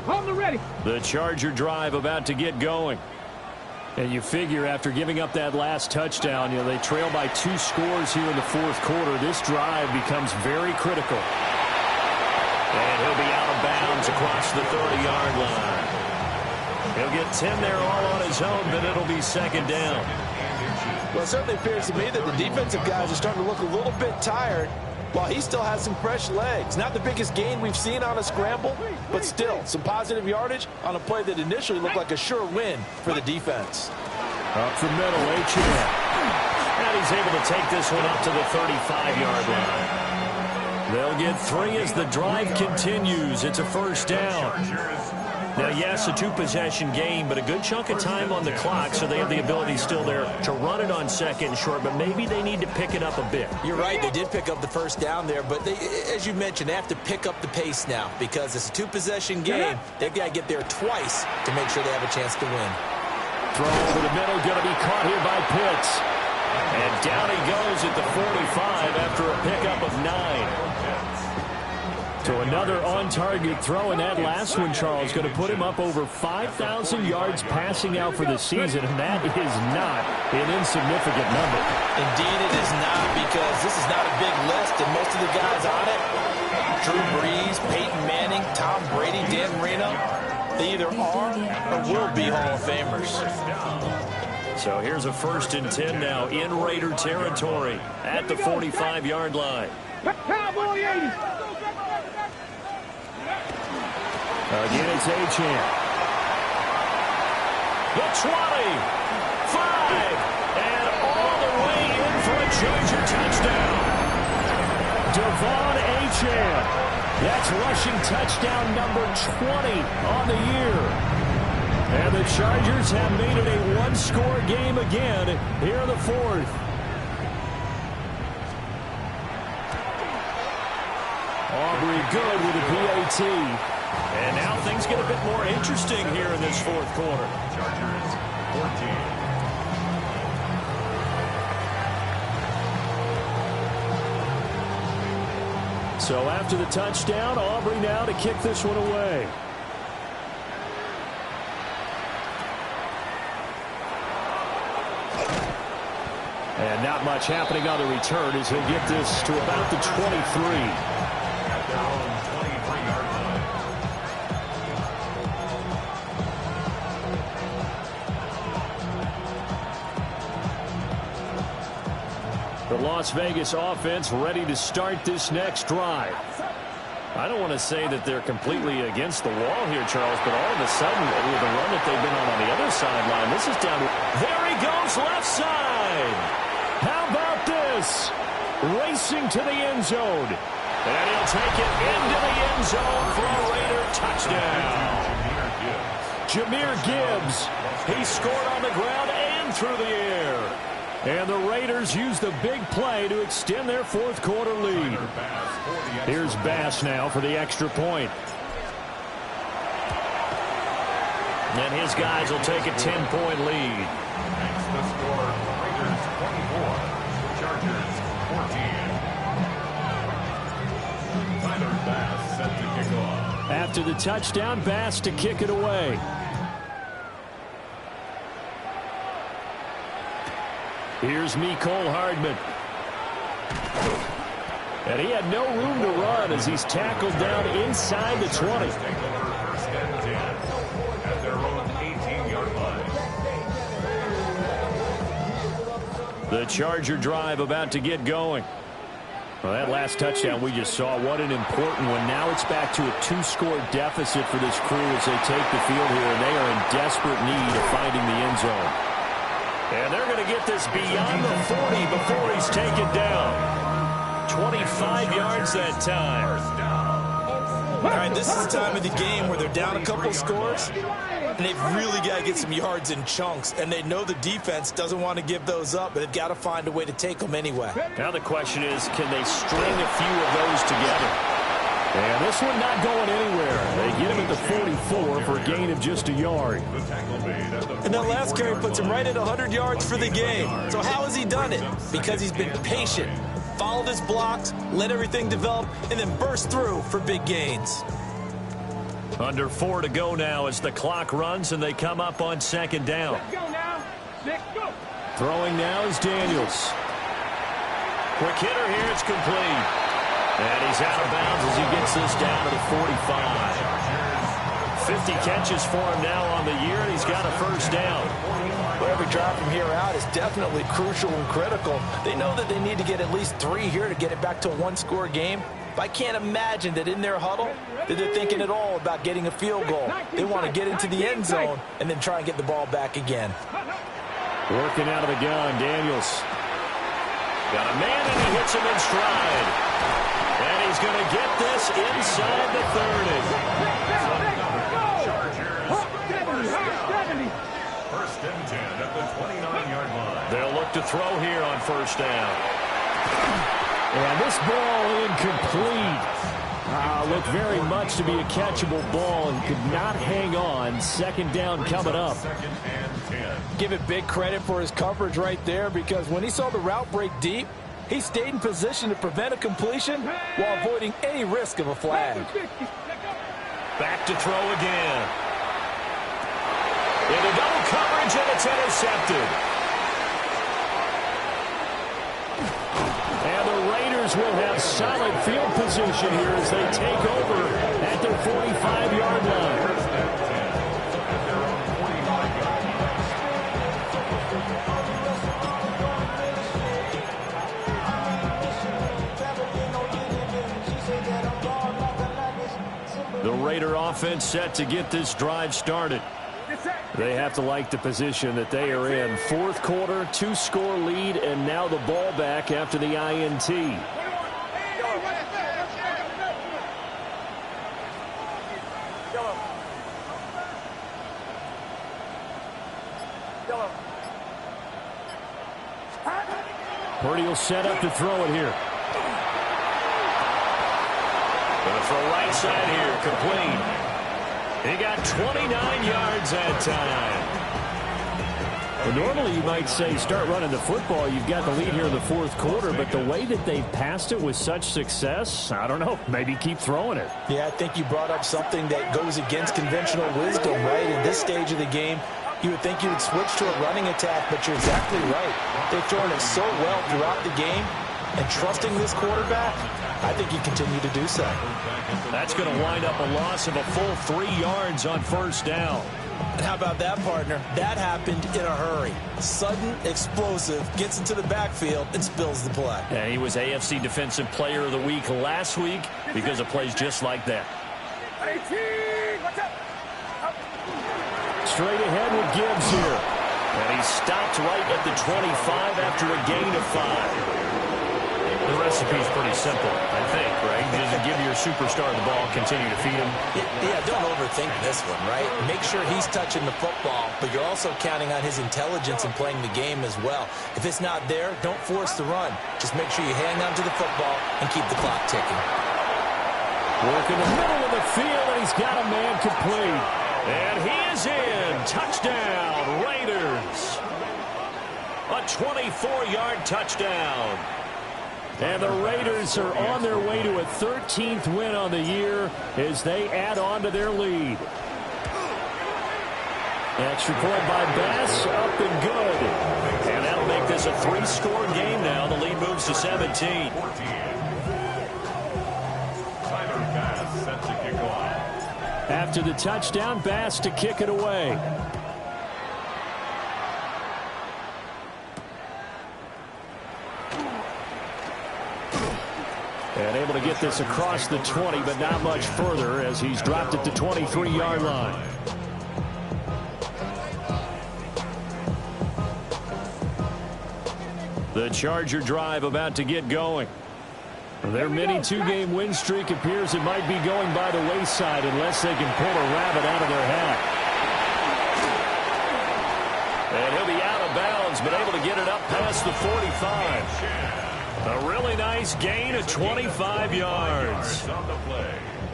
Hold the ready. The Charger drive about to get going. And you figure after giving up that last touchdown, they trail by 2 scores here in the fourth quarter. This drive becomes very critical. And he'll be out of bounds across the 30-yard line. He'll get 10 there all on his own, but it'll be second down. Well, it certainly appears to me that the defensive guys are starting to look a little bit tired while he still has some fresh legs. Not the biggest gain we've seen on a scramble, but still some positive yardage on a play that initially looked like a sure win for the defense. Up the middle, H&M. And he's able to take this one up to the 35-yard line. They'll get 3 as the drive continues. It's a first down. Now, yes, a 2-possession game, but a good chunk of time on the clock, so they have the ability still there to run it on second and short, but maybe they need to pick it up a bit. You're right, they did pick up the first down there, but they, as you mentioned, they have to pick up the pace now because it's a 2-possession game. They've got to get there twice to make sure they have a chance to win. Throw over the middle, going to be caught here by Pitts. And down he goes at the 45 after a pickup of 9. So another on-target throw, and that last one, Charles, going to put him up over 5,000 yards passing out for the season, and that is not an insignificant number. Indeed it is not, because this is not a big list, and most of the guys on it, Drew Brees, Peyton Manning, Tom Brady, Dan Marino, they either are or will be Hall of Famers. So here's a 1st and 10 now in Raider territory at the 45-yard line. Cowboy 80. Again, it's Achane. The 20, 5, and all the way in for a Charger touchdown. Devon Achane. That's rushing touchdown number 20 on the year. And the Chargers have made it a 1-score game again here in the fourth. Aubrey good with a PAT. And now things get a bit more interesting here in this fourth quarter. Chargers 14. So after the touchdown, Aubrey now to kick this one away. And not much happening on the return as he'll get this to about the 23. At their own 23-yard line. The Las Vegas offense ready to start this next drive. I don't want to say that they're completely against the wall here, Charles, but all of a sudden, with the run that they've been on the other sideline, this is down. There he goes, left side. How about this? Racing to the end zone. And he'll take it into the end zone for a Raider touchdown. Jahmyr Gibbs. He scored on the ground and through the air. And the Raiders use the big play to extend their fourth quarter lead. Here's Bass now for the extra point. And his guys will take a 10-point lead. Makes the score Raiders 24, Chargers 14. Tyler Bass set to kick off. After the touchdown, Bass to kick it away. Here's Mecole Hardman. And he had no room to run as he's tackled down inside the 20. First and 10 at their own 18-yard line. The Charger drive about to get going. Well, that last touchdown we just saw, what an important one. Now it's back to a 2-score deficit for this crew as they take the field here, and they are in desperate need of finding the end zone. And they're going to get this beyond the 40 before he's taken down. 25 yards that time. All right, this is the time of the game where they're down a couple scores, and they've really got to get some yards in chunks, and they know the defense doesn't want to give those up, but they've got to find a way to take them anyway. Now the question is, can they string a few of those together? And this one not going anywhere. They get him at the 44 for a gain of just a yard. And that last carry puts him right at 100 yards for the game. So how has he done it? Because he's been patient, followed his blocks, let everything develop, and then burst through for big gains. Under 4 to go now as the clock runs and they come up on second down. Let's go now. Let's go. Throwing now is Daniels. Quick hitter here, it's complete. And he's out of bounds as he gets this down to the 45. 50 catches for him now on the year, and he's got a first down. Well, every drive from here out is definitely crucial and critical. They know that they need to get at least 3 here to get it back to a 1-score game. But I can't imagine that in their huddle that they're thinking at all about getting a field goal. They want to get into the end zone and then try and get the ball back again. Working out of the gun, Daniels. Got a man, and he hits him in stride. And he's going to get this inside the 30. First and 10 at the 29-yard line. They'll look to throw here on first down. And this ball incomplete. Looked very much to be a catchable ball and could not hang on. Second down coming up. Second and 10. Give it big credit for his coverage right there, because when he saw the route break deep, he stayed in position to prevent a completion while avoiding any risk of a flag. Back to throw again. Into double coverage, and it's intercepted. And the Raiders will have solid field position here as they take over at their 45-yard line. The Raider offense set to get this drive started. They have to like the position that they are in. Fourth quarter, 2-score lead, and now the ball back after the INT. Purdy will set up to throw it here. Going to throw right side here, complete. He got 29 yards that time. Well, normally you might say start running the football. You've got the lead here in the fourth quarter, but the way that they've passed it with such success, I don't know, maybe keep throwing it. Yeah, I think you brought up something that goes against conventional wisdom, right? In this stage of the game, you would think you would switch to a running attack, but you're exactly right. They've thrown it so well throughout the game, and trusting this quarterback, I think you continue to do so. That's going to wind up a loss of a full 3 yards on first down. And how about that, partner? That happened in a hurry. Sudden, explosive, gets into the backfield and spills the play. Yeah, he was AFC Defensive Player of the Week last week because of plays just like that. Straight ahead with Gibbs here. And he stopped right at the 25 after a gain of 5. The recipe's pretty simple, I think, right? Just give your superstar the ball, continue to feed him. Yeah, don't overthink this one, right? Make sure he's touching the football, but you're also counting on his intelligence in playing the game as well. If it's not there, don't force the run. Just make sure you hang on to the football and keep the clock ticking. Work in the middle of the field, and he's got a man complete. And he is in. Touchdown, Raiders. A 24-yard touchdown. And the Raiders are on their way to a 13th win on the year as they add on to their lead. Extra point by Bass, up and good. And that'll make this a 3-score game now. The lead moves to 17. Tyler Bass set to kick off. After the touchdown, Bass to kick it away. And able to get this across the 20, but not much further as he's dropped it to 23-yard line. The Charger drive about to get going. Their mini 2-game win streak appears it might be going by the wayside unless they can pull a rabbit out of their hat. And he'll be out of bounds, but able to get it up past the 45. A really nice gain of 25 yards.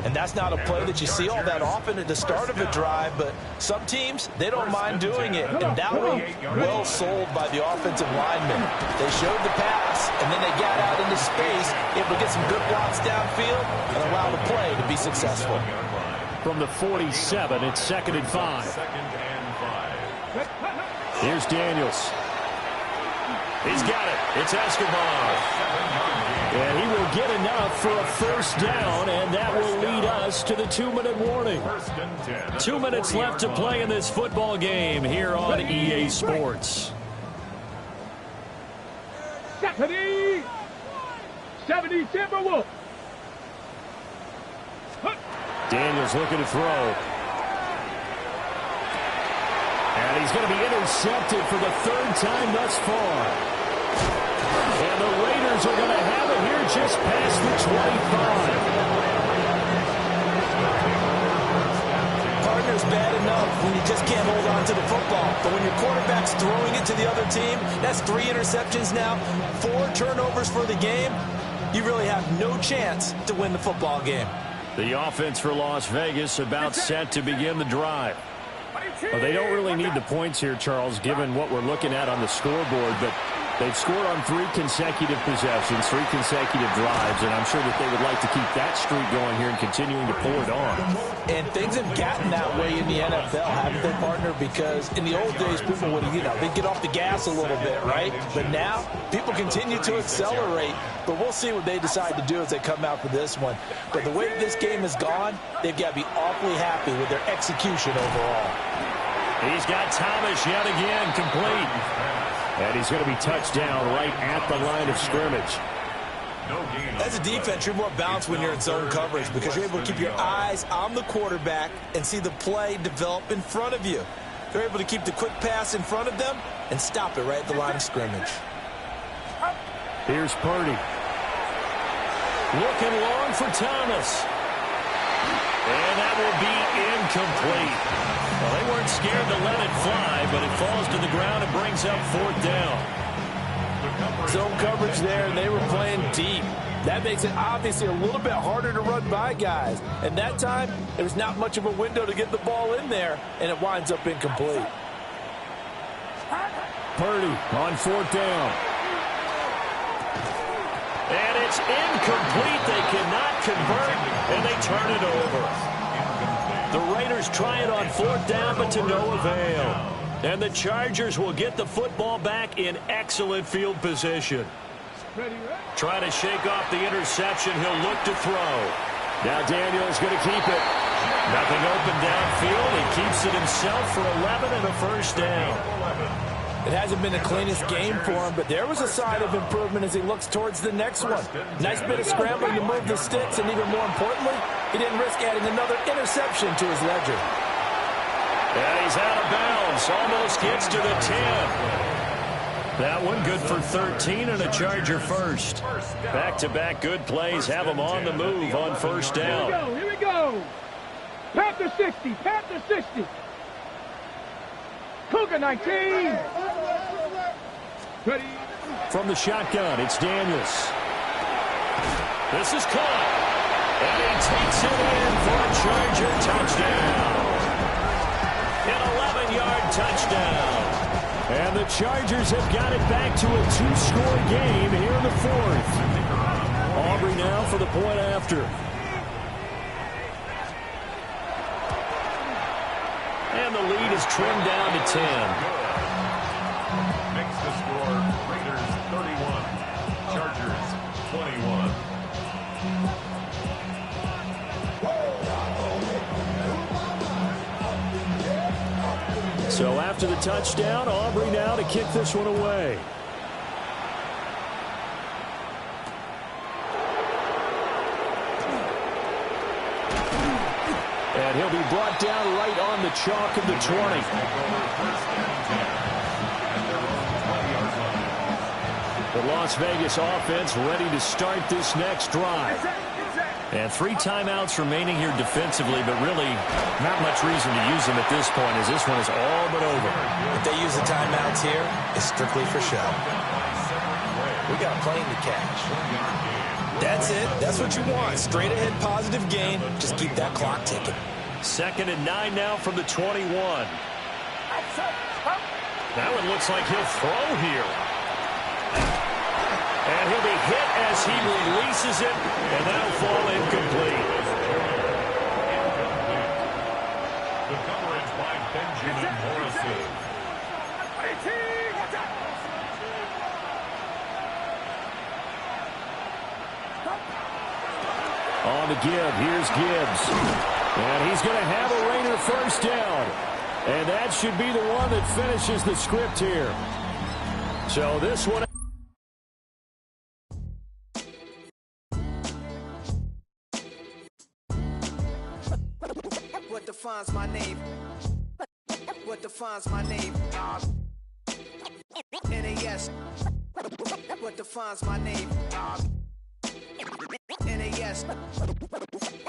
And that's not a play that you see all that often at the start of a drive, but some teams, they don't mind doing it. And that one, well sold by the offensive linemen. They showed the pass, and then they got out into space, able to get some good blocks downfield, and allow the play to be successful. From the 47, it's 2nd and 5. Here's Daniels. He's got it. It's Escobar. And he will get enough for a first down, and that will lead us to the 2-minute warning. 2 minutes left to play in this football game here on EA Sports. 70 Timberwolves. Daniels looking to throw. And he's going to be intercepted for the 3rd time thus far. And the Raiders are going to have it here just past the 25. Partner's bad enough when you just can't hold on to the football. But when your quarterback's throwing it to the other team, that's 3 interceptions now, 4 turnovers for the game. You really have no chance to win the football game. The offense for Las Vegas about set to begin the drive. Well, they don't really need the points here, Charles, given what we're looking at on the scoreboard, but they've scored on 3 consecutive possessions, 3 consecutive drives, and I'm sure that they would like to keep that streak going here and continuing to pull it on. And things have gotten that way in the NFL, haven't they, partner? Because in the old days, people would, they'd get off the gas a little bit, right? But now, people continue to accelerate, but we'll see what they decide to do as they come out for this one. But the way that this game has gone, they've got to be awfully happy with their execution overall. He's got Thomas yet again complete. And he's going to be touched down right at the line of scrimmage. As a defense, you're more balanced when you're in zone coverage because you're able to keep your eyes on the quarterback and see the play develop in front of you. You're able to keep the quick pass in front of them and stop it right at the line of scrimmage. Here's Purdy. Looking long for Thomas. And that will be incomplete. Well, they weren't scared to let it fly, but it falls to the ground and brings up 4th down. Zone coverage there, and they were playing deep. That makes it obviously a little bit harder to run by guys. And that time, there was not much of a window to get the ball in there, and it winds up incomplete. Purdy on 4th down. And it's incomplete. They cannot convert, and they turn it over. The Raiders try it on 4th down, but to no avail. And the Chargers will get the football back in excellent field position. Trying to shake off the interception. He'll look to throw. Now Daniel's going to keep it. Nothing open downfield. He keeps it himself for 11 and a first down. It hasn't been the cleanest game for him, but there was a sign of improvement as he looks towards the next one. Nice bit of scrambling to move the sticks, and even more importantly, he didn't risk adding another interception to his ledger. And he's out of bounds. Almost gets to the 10. That one good for 13 and a Charger first. Back-to-back good plays have him on the move on first down. Here we go. Panther 60, Panther 60. Cougar 19. Ready. From the shotgun, it's Daniels. This is caught. And he takes it in for a Charger touchdown. An 11-yard touchdown. And the Chargers have got it back to a two-score game here in the fourth. Aubrey now for the point after. And the lead is trimmed down to 10. Makes the score Raiders 31, Chargers 21. So after the touchdown, Aubrey now to kick this one away. And he'll be brought down right on the chalk of the 20. The Las Vegas offense ready to start this next drive. And 3 timeouts remaining here defensively, but really not much reason to use them at this point as this one is all but over. If they use the timeouts here, it's strictly for show. We got a plane to catch. That's it. That's what you want. Straight ahead positive gain. Just keep that clock ticking. 2nd and 9 now from the 21. That one looks like he'll throw here. And he'll be hit as he releases it, and that'll fall incomplete. The coverage by Benjamin Morrison. On the give, here's Gibbs. And he's going to have a Raider first down. And that should be the one that finishes the script here. So this one... What defines my name? What defines my name? NAS. What defines my name? NAS.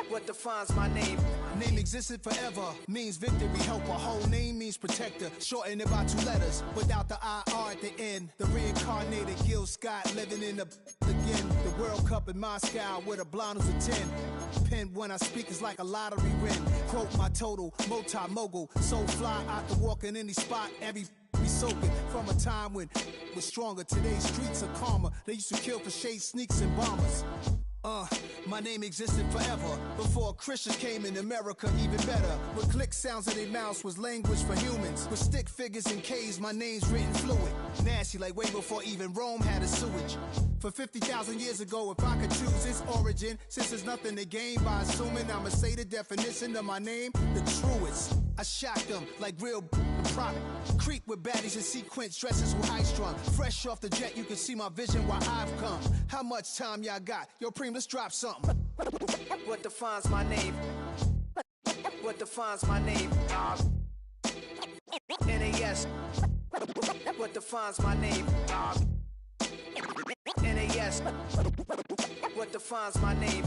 What defines my name? Name existed forever, means victory, helper. Whole name means protector. Shorten it by 2 letters, without the IR at the end. The reincarnated Gil Scott living in the again. The World Cup in Moscow with a blind who's a 10. Pen when I speak is like a lottery win. Quote my total, multi-mogul. So fly, I can walk in any spot, every be soaking from a time when was stronger. Today's streets are calmer. They used to kill for shade sneaks and bombers. My name existed forever before Christians came in America, even better. With click sounds in their mouths was language for humans. With stick figures and K's, my name's written fluid. Nasty like way before even Rome had a sewage. For 50,000 years ago, if I could choose its origin, since there's nothing to gain by assuming I'ma say the definition of my name, the truest. I shock them like real prop. Creep with baddies in sequence, dresses with high strung. Fresh off the jet, you can see my vision where I've come. How much time y'all got? Yo, Preem, let's drop something. What defines my name? What defines my name? NAS. What defines my name? NAS. What defines my name?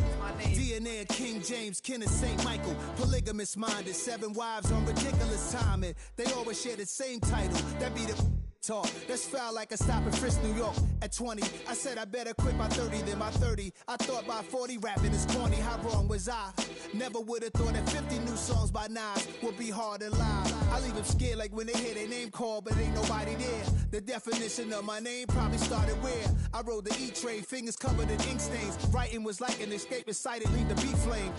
DNA of King James, kin of St. Michael. Polygamous minded, 7 wives on ridiculous timing. They always share the same title. That be the talk. That's foul like a stop in Frisk, New York. At 20, I said I better quit by 30 than by 30. I thought by 40 rapping is corny. How wrong was I? Never would have thought that 50 new songs by Nas would be hard and live. I leave them scared like when they hear their name called, but ain't nobody there. The definition of my name probably started where I rode the E-train, fingers covered in ink stains. Writing was like an escape, excited, leave the beat flame.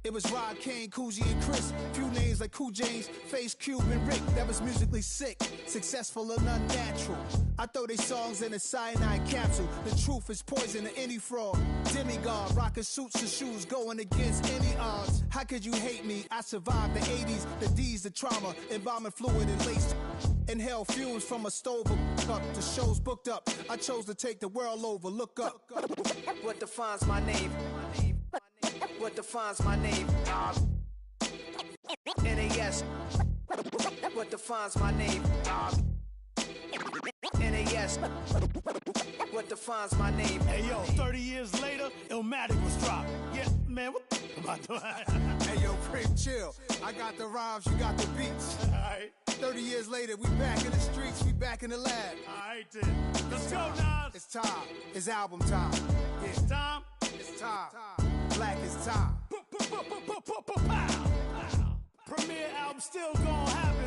It was Rod, Kane, Coogee, and Chris. Few names like Cool James, Face, Cube, and Rick. That was musically sick, successful and unnatural. I throw they songs in a cyanide capsule. The truth is poison to any fraud. Demigod, rocking suits and shoes, going against any odds. How could you hate me? I survived the 80s, the D's, the trauma, embalming fluid and lace. Inhale fumes from a stove up to shows booked up. I chose to take the world over. Look up. What defines my name? What defines my name? NAS. What defines my name? NAS. What defines my name? Hey yo, 30 years later, Illmatic was dropped. Yeah, man, what about that? Hey yo, Prince, chill. I got the rhymes, you got the beats. Alright. 30 years later, we back in the streets, we back in the lab. Alright then. Let's go, Nas. It's time. It's album time. Yeah. It's time. It's time. Black is time. Premiere album still gonna happen.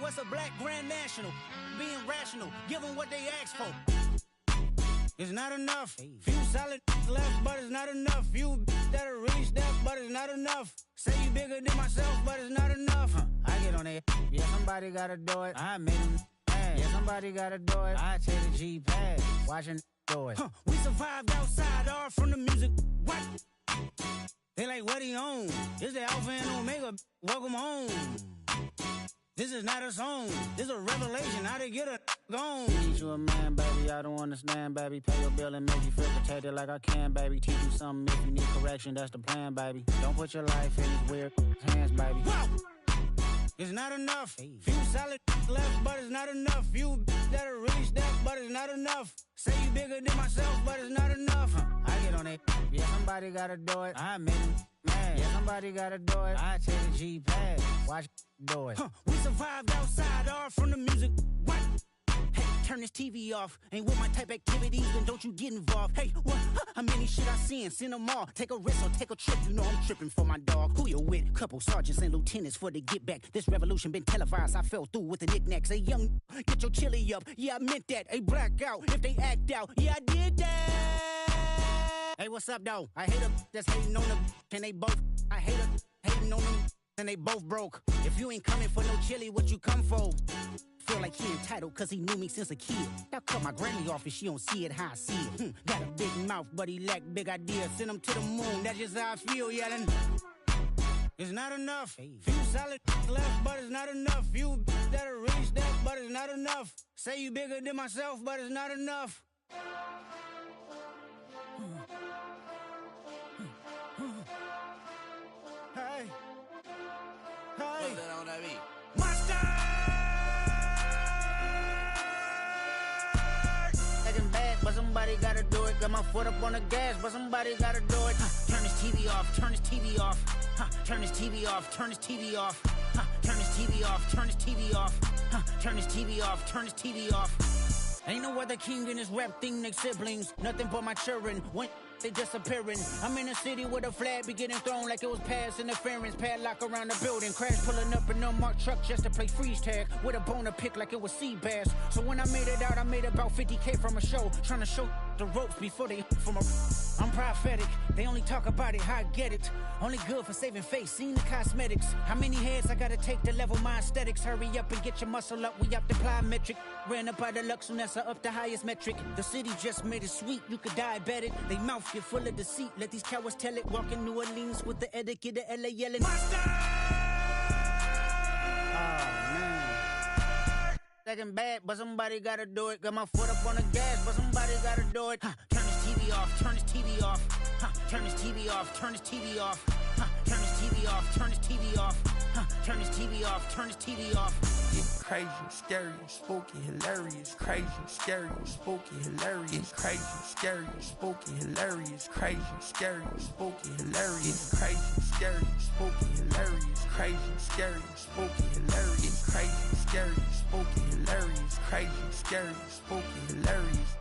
What's a black grand national? Being rational, give them what they ask for. It's not enough. Few solid left, but it's not enough. Few that'll reach that, but it's not enough. Say you bigger than myself, but it's not enough. I get on it. Yeah, somebody gotta do it. I made them mad. Yeah, somebody gotta do it. I take the G-pad. Watching do it. We survived outside, all from the music. What? They like, what he on? This the Alpha and Omega. Welcome home. This is not a song. This is a revelation. How to get a gone. Teach you a man, baby. I don't understand, baby. Pay your bill and make you feel protected like I can, baby. Teach you something if you need correction. That's the plan, baby. Don't put your life in these weird hands, baby. Whoa! It's not enough. Few solid left, but it's not enough. Few that'll reach that, but it's not enough. Say you bigger than myself, but it's not enough. I get on it. Yeah, somebody gotta do it. I made him mad. Yeah, somebody gotta do it. I take the G-pad. Watch do it. We survived outside, all from the music. What? Hey, turn this TV off. Ain't with my type activities, then don't you get involved. Hey, what? How many shit I seen? Send them all. Take a risk or take a trip. You know I'm tripping for my dog. Who you with? Couple sergeants and lieutenants for the get back. This revolution been televised. I fell through with the knickknacks. Hey, young, get your chili up. Yeah, I meant that. Hey, black out if they act out. Yeah, I did that. Hey, what's up, though? I hate them that's hating on them. And they both. I hate them hating on them. And they both broke. If you ain't coming for no chili, what you come for? Feel like he entitled cause he knew me since a kid. Y'all cut my granny off and she don't see it how I see it. Got a big mouth but he lack big ideas. Send him to the moon, that's just how I feel yelling. It's not enough. Few solid left but it's not enough. Few that'll reach that but it's not enough. Say you bigger than myself but it's not enough. Hey. Hey. Monster! Taking bad, but somebody gotta do it. Got my foot up on the gas, but somebody gotta do it. Turn this TV off, turn this TV off. Turn this TV off, turn this TV off. Turn this TV off, turn this TV off. Turn this TV off, turn this TV off. Ain't no other king in this rap thing, they siblings. Nothing but my children. When they disappearing. I'm in a city where the flag be getting thrown like it was pass interference. Padlock around the building. Crash pulling up an unmarked truck just to play freeze tag. With a bone to pick like it was sea bass. So when I made it out, I made about 50K from a show. Trying to show the ropes before they from a... I'm prophetic. They only talk about it, how I get it. Only good for saving face, seen the cosmetics. How many heads I gotta take to level my aesthetics? Hurry up and get your muscle up, we up the plyometric. Ran up out of Lux, Unessa up the highest metric. The city just made it sweet, you could diabetic. They mouth get full of deceit, let these cowards tell it. Walk in New Orleans with the etiquette of LA yelling. Monster! Oh, man. Second bad, but somebody gotta do it. Got my foot up on the gas, but somebody gotta do it. Turn this TV off, turn this TV off. Turn this TV off, turn this TV off. Turn this TV off, turn this TV off. Turn this TV off, turn this TV off. It's crazy, scary, spooky, hilarious. Crazy, scary, spooky, hilarious. Crazy, scary, spooky, hilarious. Crazy, scary, spooky, hilarious. Crazy, scary, spooky, hilarious. Crazy, scary, spooky, hilarious. Crazy, scary, spooky, hilarious. Crazy, scary, spooky, hilarious.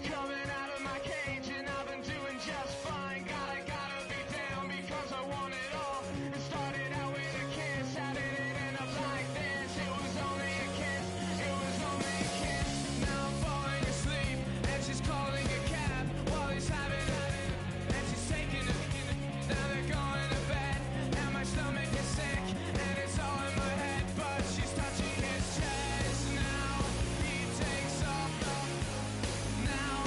Coming out of my cage and I've been doing just fine. Gotta be down because I want it all. It started out with a kiss, how did it end up like this? It was only a kiss, it was only a kiss. Now I'm falling asleep and she's calling a cab while he's having and she's taking a now they're going to bed and my stomach is sick and it's all in my head, but she's touching his chest. Now he takes off. Now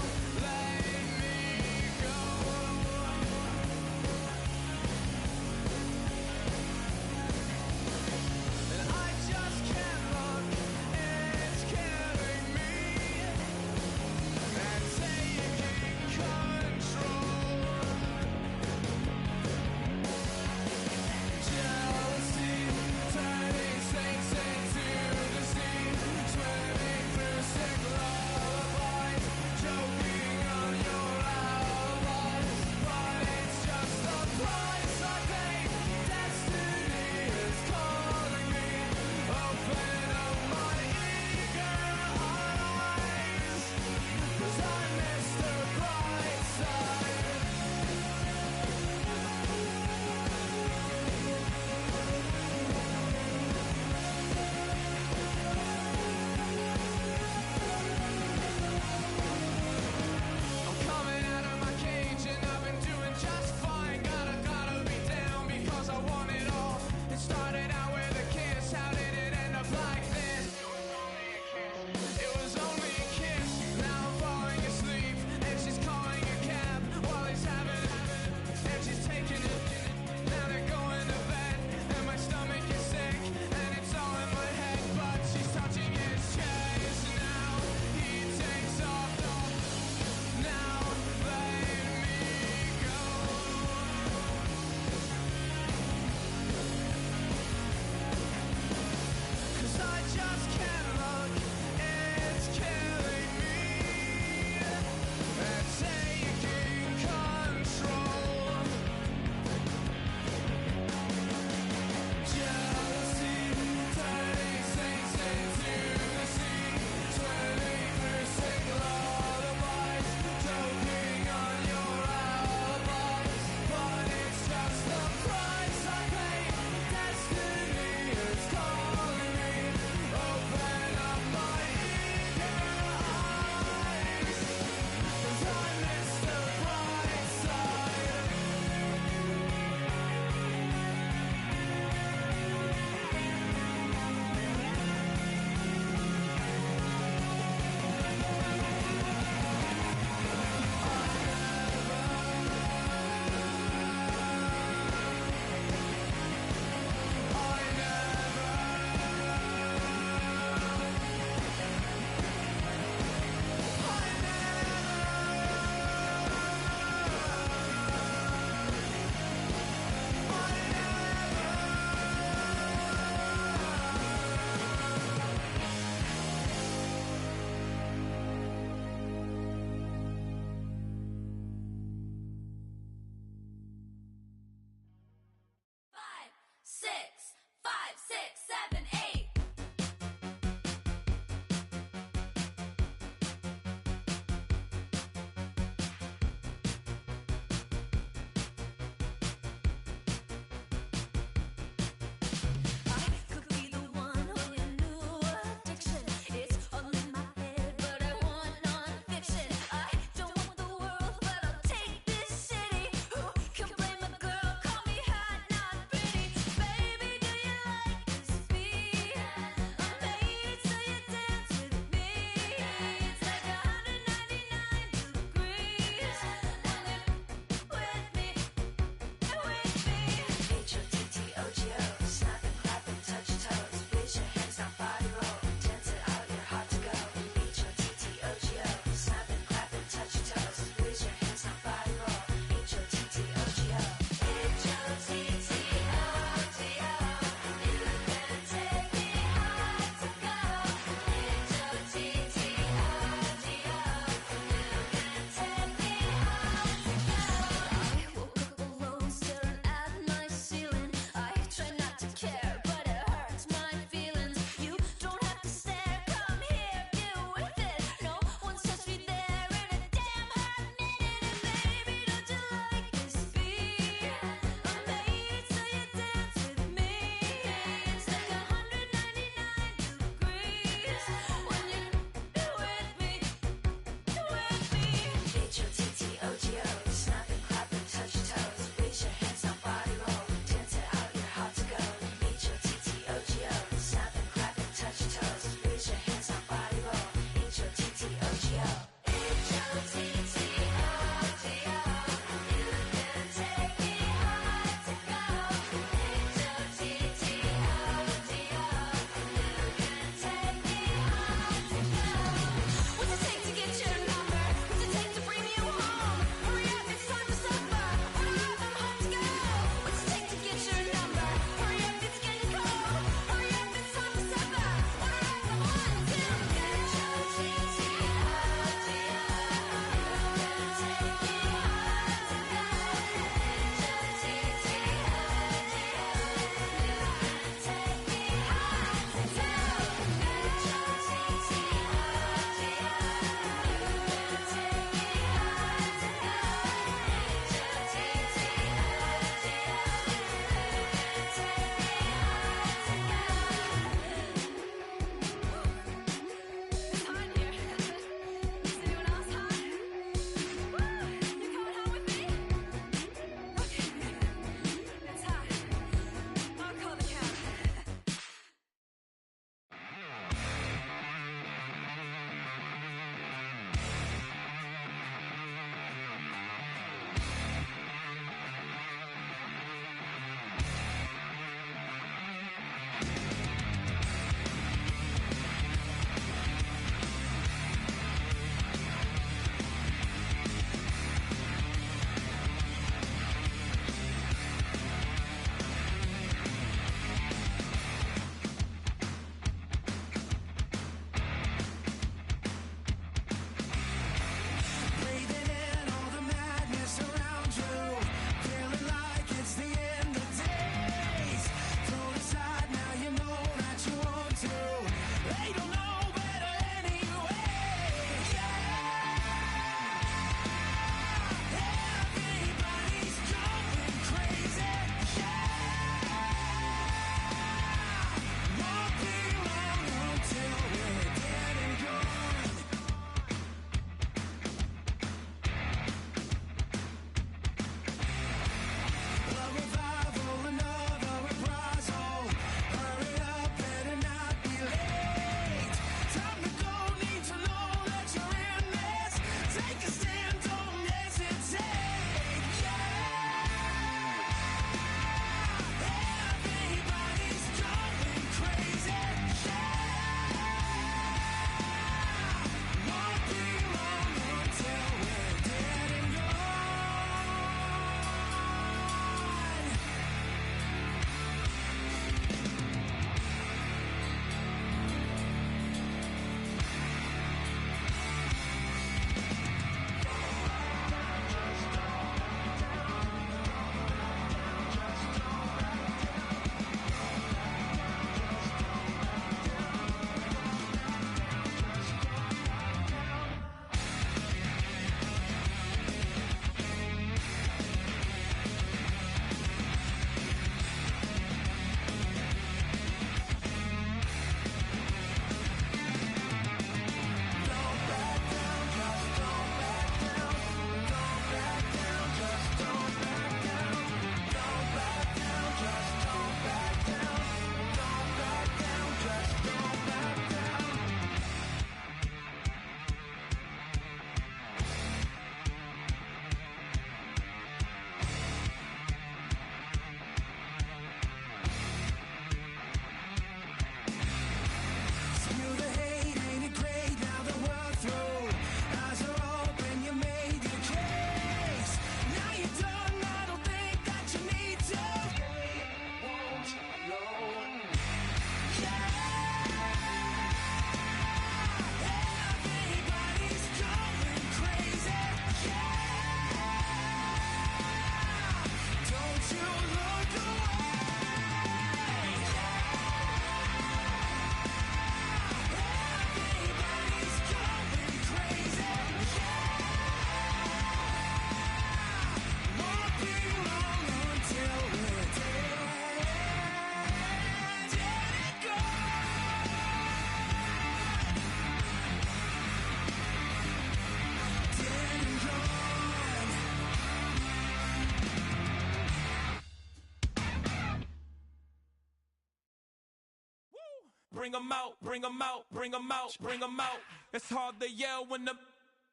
bring them out, bring them out, bring them out, bring them out. It's hard to yell when the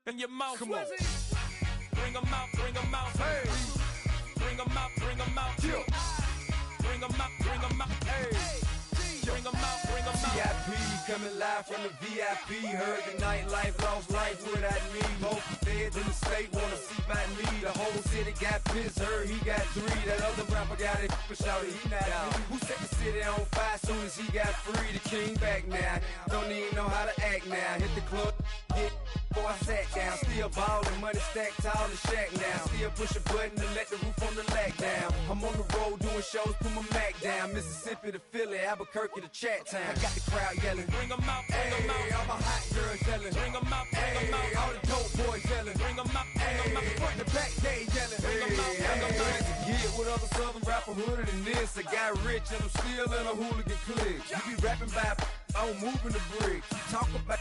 in your mouth. Come on. Bring them out, bring them out. Hey. Bring them out, bring them out. Yeah. Bring them out, bring them out. Hey. Bring them out, bring them out. VIP coming live from the VIP. Heard the nightlife, lost life without me. Most feds in the state wanna see by me. The whole city got pissed, heard he got 3. That other rapper got it, but shouted he not out. Who set the city on fire soon as he got free? The king back now, don't even know how to act now. Hit the club, get before I sat down. Still ballin', money stacked tall in the shack now. Still push a button to let the roof on the lack down. I'm on the road doing shows, put my Mac down. Mississippi to Philly, Albuquerque to Chat Town. I got the crowd yelling, bring them out, bring them out. All my hot girls yelling, bring them out, bring them out. All the dope boys yelling, bring them out, bring them out. Front to back, they yelling, bring them out, bring them out. To get with other southern rapper hooded than this. I got rich and I'm still in a hooligan clique. You be rapping by, I'm moving the bricks. You talk about,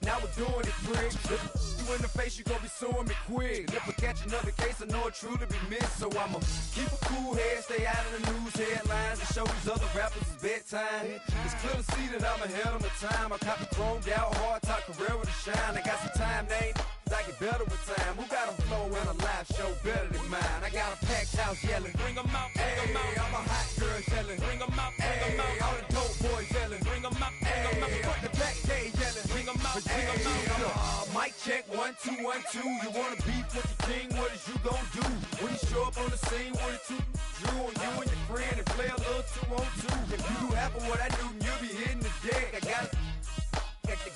now we're doing it, prick. You in the face, you gon' be suing me quick. If I catch another case, I know it truly be missed. So I'ma keep a cool head, stay out of the news headlines, and show these other rappers it's bedtime. It's clear to see that I'm ahead of my time. I caught the chromed out, hard talk career with a shine. I got some time, they ain't I get better with time. Who got a flow and a live show better than mine? I got a packed house yelling, bring them out, bring them out. All my hot girls yelling, bring them out, bring them out. All the dope boys yelling, bring them out, bring them out. Front the back, they yelling, bring them out, bring them out. Mic check, 1 2 1 2. You wanna beef with the king? What is you gon' do when you show up on the scene with a 2 drew on you and your friend and play a little 2 on 2? If you do half of what I do, you'll be hitting the deck. I got to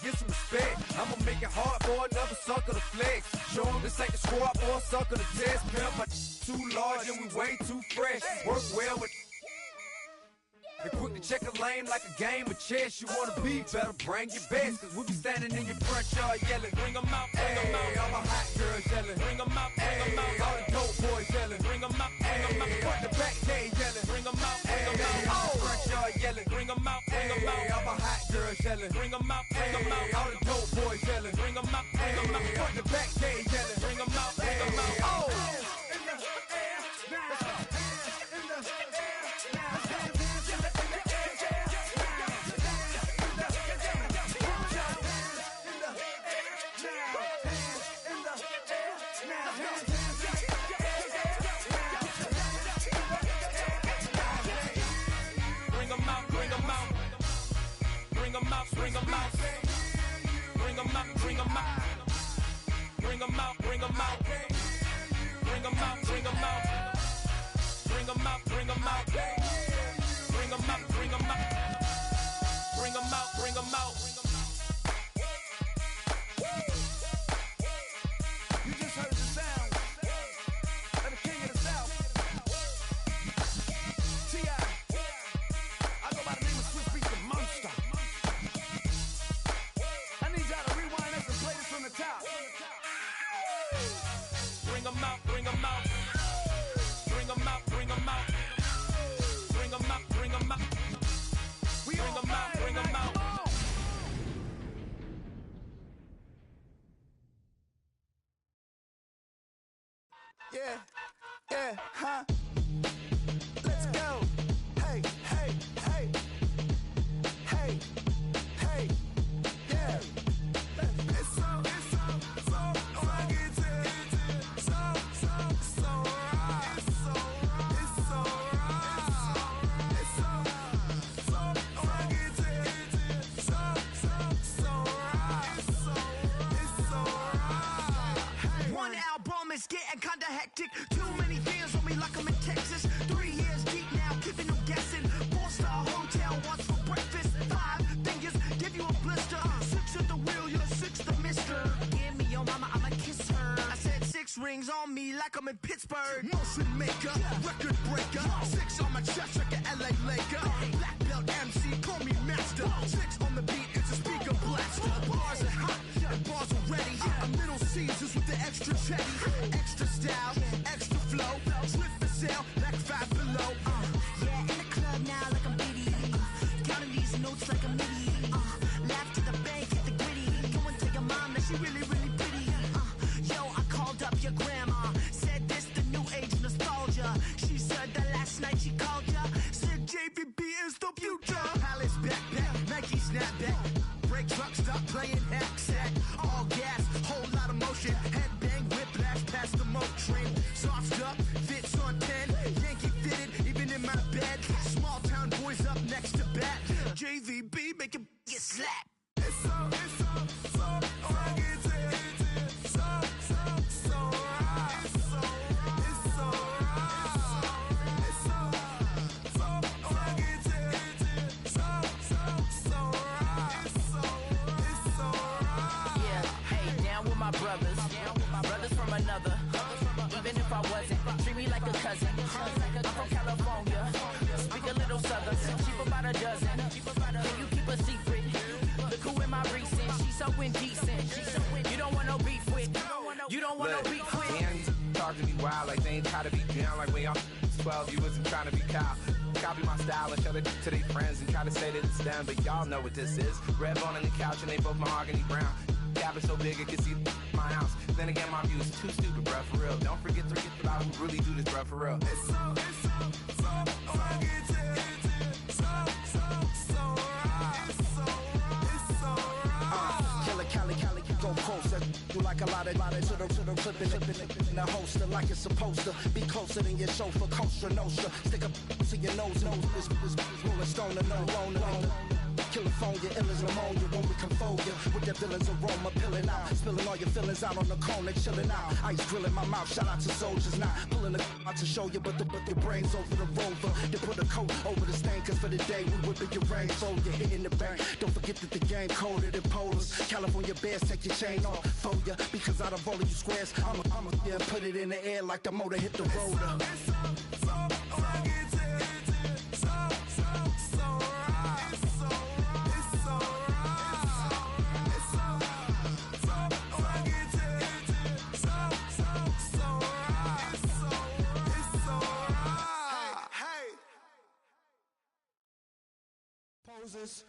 get some respect. I'ma make it hard for another sucker to flex. Show him this ain't the squad for a sucker to test. Pimp, my too large and we way too fresh. Work well with and quick to check a lane like a game of chess. You wanna be better, bring your best. Cause we'll be standing in your front yard yelling, bring them out, bring them out. All my hot girls yelling, bring them out, bring them out. All the dope boys yelling, bring them out, bring them out. Front the back, they yelling, bring them out, bring them out. All the front yard yelling, bring them out, bring them out. All my hot girls yelling, bring them out, bring them out. All the dope boys yelling, bring them out, bring them out. Front the back, they yelling, bring them out, bring them out. Oh! Bring them out, bring them out, bring them out, bring them out, bring them out, bring them out, bring them out, bring them out, bring them out, bring them out, bring them out, bring them out, bring them out. You just heard the sound of the king of the South, T.I. I go by the name of Swiss Beats the Monster. From the top. Bring them out, bring them out. Bring them out, bring them out. Bring them out, bring them out. We bring them out, bring them out. Yeah, yeah, huh? Let's go. Hey, hey, hey. Hey, hey, yeah. It's getting kinda hectic. Too many fans on me like I'm in Texas. 3 years deep now, keeping them guessing. 4-star hotel, what's for breakfast? 5 fingers, give you a blister. 6 at the wheel, you're 6 the mister. Give me your mama, I'ma kiss her. I said 6 rings on me like I'm in Pittsburgh. Motion maker, record breaker. 6 on my chest like an LA Laker. Black belt MC, call me master. 6 on the beat, it's a speaker blaster. Bars are hot, and bars are ready. A Middle Caesars with the extra chetty. Extra style, extra flow. Swift for sale, like 5 below. Yeah, in the club now like I'm Biddy. Counting these notes like a MIDI. Laugh to the bank, hit the gritty. Go and tell your mom that she really, really pretty. Yo, I called up your grandma. Said this the new age nostalgia. She said that last night she called ya. Said JVB is the future. Palace backpack, Nike snap. stop playing hack sack. All gas, whole lot of motion. Head bang, whiplash past the moat train. Sauced up, fits on 10. Yankee fitted, even in my bed. Small town boys up next to bat. JVB, make it get slapped. It's so rugged. Brothers from another. Even if I wasn't, treat me like a cousin. I'm from California, speak a little southern. Cheap about a dozen. Can you keep a secret? Look who in my recent. She's so indecent. You don't want no beef with. You don't want no beef with. Damn, talk to me wild like they ain't try to be down like way off 12. You wasn't trying to be cow. Copy my style and show it to their friends and try to say that it's them, but y'all know what this is. Red bone on the couch and they both mahogany brown. Gap is so big it can see my house. Then again, my view is too stupid, bruh, for real. Don't forget about who really do this, bruh, for real. It's so Killer Cali, go closer. You like a lot of to the clipping in the holster like it's supposed to be closer than your chauffeur, Costa Nostra. Stick up to your nose, this rolling stone and no loner. California, ill as pneumonia when we confold you with the villain's aroma, pilling out, spilling all your feelings out on the corner, chilling out. Ice grilling my mouth, shout out to soldiers, not pulling the out to show you, but the brains over the rover. They put a coat over the stain, cause for the day we whipping your rain, so you're hitting the bank. Don't forget that the game coded in polars. California bears, take your chain off for ya, because out of all of you squares, I'ma yeah, put it in the air like the motor hit the roller. Poses.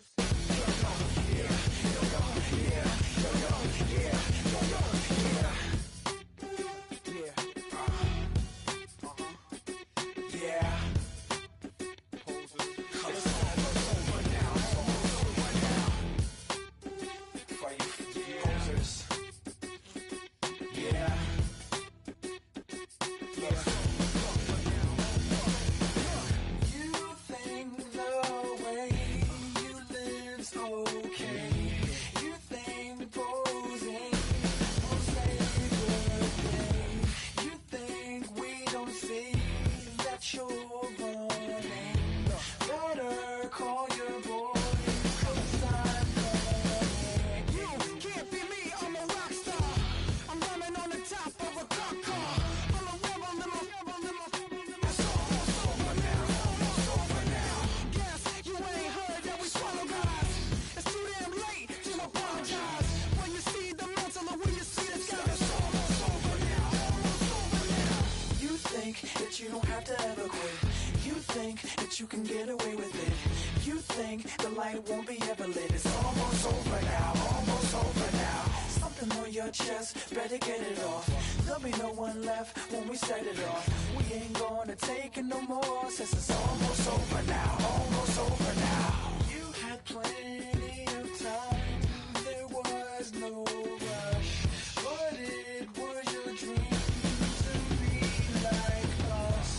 You can get away with it. You think the light won't be ever lit. It's almost over now, almost over now. Something on your chest, better get it off. There'll be no one left when we set it off. We ain't gonna take it no more, since it's almost over now, almost over now. You had plenty of time, there was no rush, but it was your dream to be like us.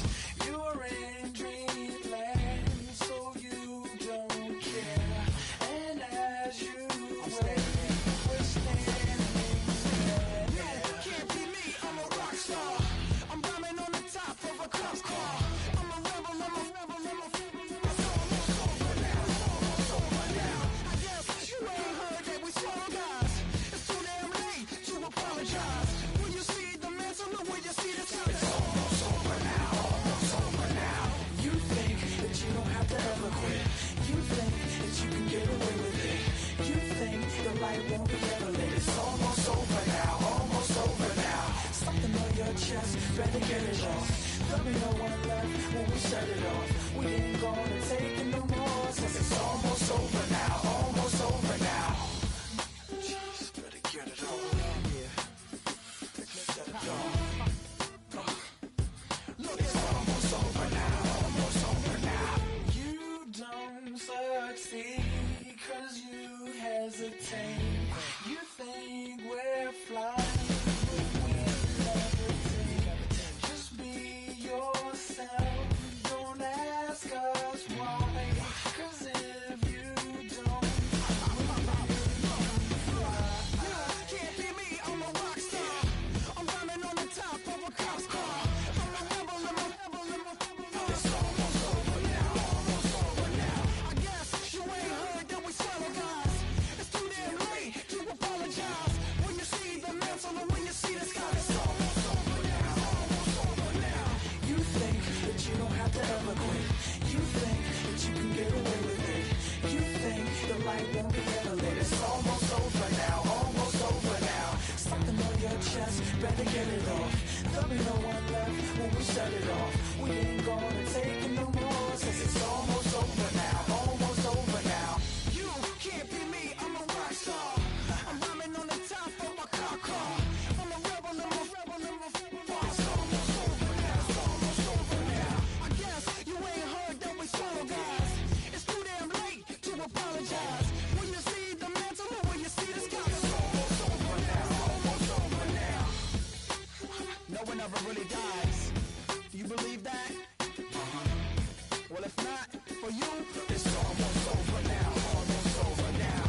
You're in dreamland, so you don't care. And as you wait, we're standing there. No, can't be me, I'm a rock star. I'm rhyming on the top of a cop car. I'm a rebel, I'm a rebel, I'm a it's almost over now, almost over now. I guess you ain't heard that we swallow guys. It's too damn late to apologize. When you see the mantle, look when you see the sun. It's almost over now, almost over now. You think that you don't have to ever quit. You think that you can get away with it. You think the light won't be ever lit. It's almost over now, almost over now. Something on your chest, better get it off. There'll be no one left when we set it off. We ain't gonna take it no more, since it's almost over now, almost over now. Just better get it off. Yeah, set it off. Look, it's almost over now, almost over now. You don't succeed 'cause you hesitate. be no one left when we shut it off. We ain't gonna take it no more, 'cause it's almost over now, almost over now. You can't be me, I'm a rock star. I'm rhyming on the top of my car. I'm a rebel, I'm a rebel, I'm a it's almost over now, it's almost over now. I guess you ain't heard that we solo guys. It's too damn late to apologize. When you see the mantle or when you see the sky, it's almost over now, almost over now. No one ever really dies. You believe that? Well, if not, for you, it's almost over now, almost over now.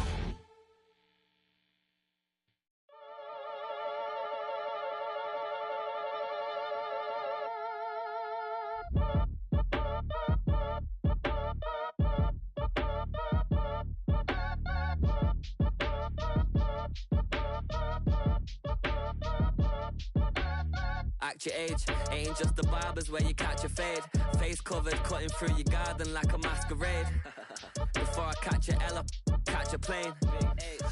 Act your age, ain't just the barbers where you catch a fade. Face covered, cutting through your garden like a masquerade. Before I catch a L up, catch a plane.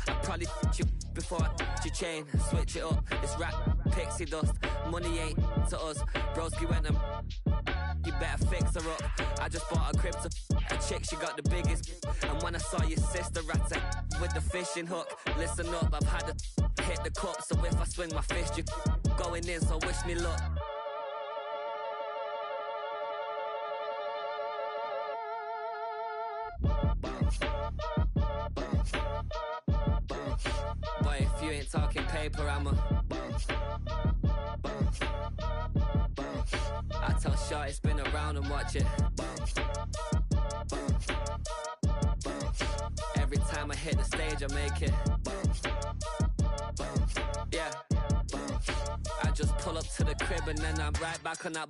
I probably you before I your chain. Switch it up, it's rap, pixie dust. Money ain't to us. Broski went and you better fix her up. I just bought a crib to a chick, she got the biggest. And when I saw your sister rat with the fishing hook, listen up, I've had to hit the cup. So if I swing my fist, you going in, so wish me luck. Boy, if you ain't talking paper, I'm a I tell Shorty spin around and watch it. Every time I hit the stage, I make it. Yeah. I just pull up to the crib and then I'm right back on that.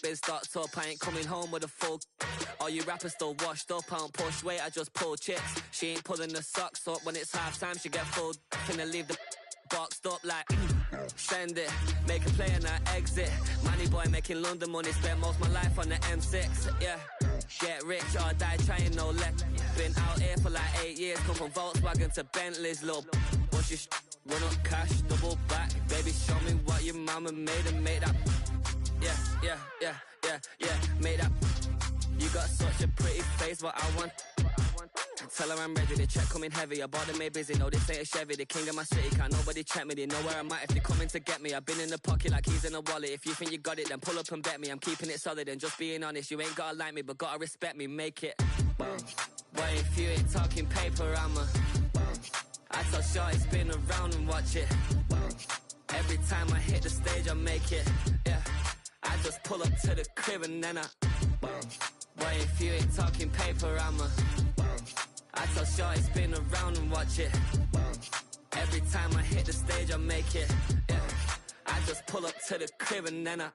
Been stocked up, I ain't coming home with a full. All you rappers still washed up, I don't push weight, I just pull chips. She ain't pulling the socks up, when it's half time she get full. Finna leave the boxed up like send it, make a play and I exit. Money boy making London money, spent most my life on the M6. Yeah, get rich or die trying, no left. Been out here for like 8 years, come from Volkswagen to Bentley's, little. What's your run up cash, double back, baby show me what your mama made and made that. Yeah, made that. You got such a pretty face, but I want. Tell her I'm ready, the check coming heavy. I bought them made busy, no this ain't a Chevy. The king of my city, can't nobody check me. They know where I'm at if they coming to get me. I've been in the pocket like keys in a wallet. If you think you got it, then pull up and bet me. I'm keeping it solid and just being honest. You ain't gotta like me, but gotta respect me, make it. Boy, if you ain't talking paper, I'm a I tell Shorty spin around and watch it. Every time I hit the stage, I make it. Yeah, I just pull up to the crib and then I boy, if you ain't talking paper, I'm a I tell Shorty spin around and watch it. Every time I hit the stage, I make it. Yeah, I just pull up to the crib and then I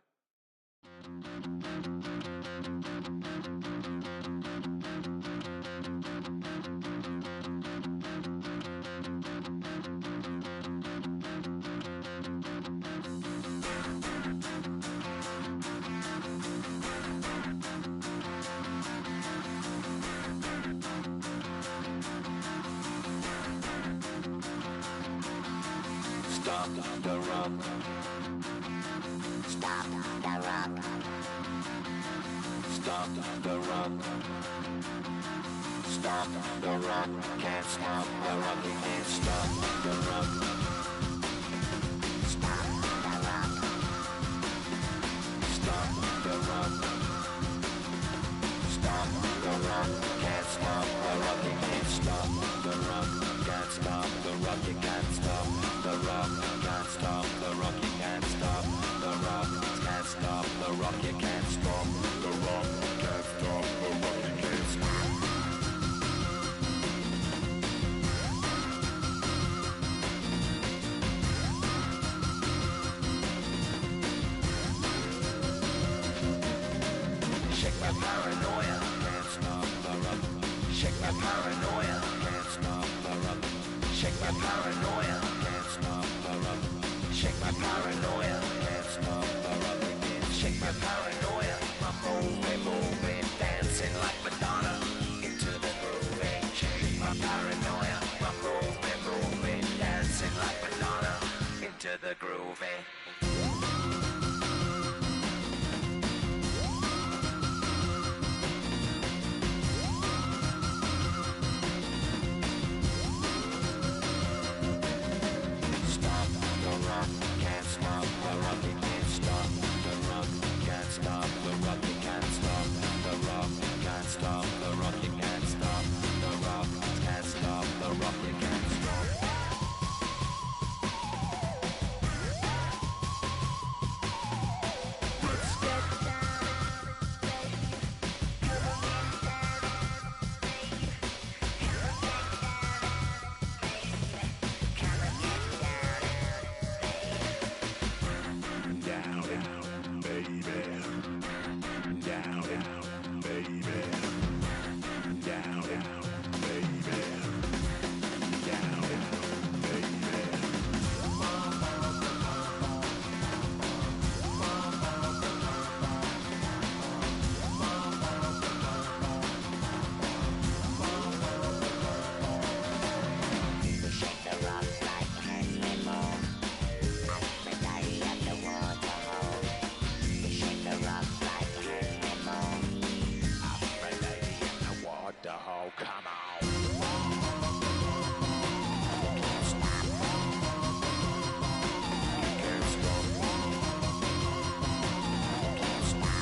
Stop the rock. Stop the rock. Stop the rock. Stop the rock. Can't stop the rock. You can't stop the rock. Stop the rock. Stop the rock. Stop the rock. Can't stop the rock. You can't stop the rock. Can't stop the rock. You can't stop the rock. Can't stop the rock. You can't stop the rock. Can't stop the rock. You can't stop the rock. Can't stop the rock. You can't stop. Shake my paranoia. Can't stop the rock. Shake my paranoia. Can't stop the rock. Shake my paranoia. Can't stop the rock. Shake my paranoia. Can't stop the rock. Shake my paranoia. I'm moving, dancing like Madonna into the groove. Shake my paranoia. I'm moving, dancing like Madonna into the groove. the rock, you can't stop. Let's get down, down, baby. Down, down, baby. Down, down, baby. Down, down, baby. Shake the rock like honeymoon. Aphrodite at the waterhole. Shake the rock like honeymoon. Aphrodite in the waterhole, come on. You can't stop. You can't stop. You can't stop.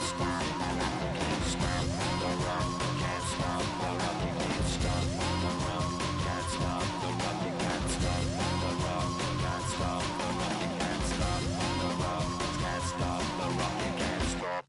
Stop the rock, you can't stop the rock. You can't stop the rock, you can't stop the rock. Can't stop the rock, you can't stop the rock. Can't stop the rock, you can't stop the rock. Can't stop the rock, you can't stop.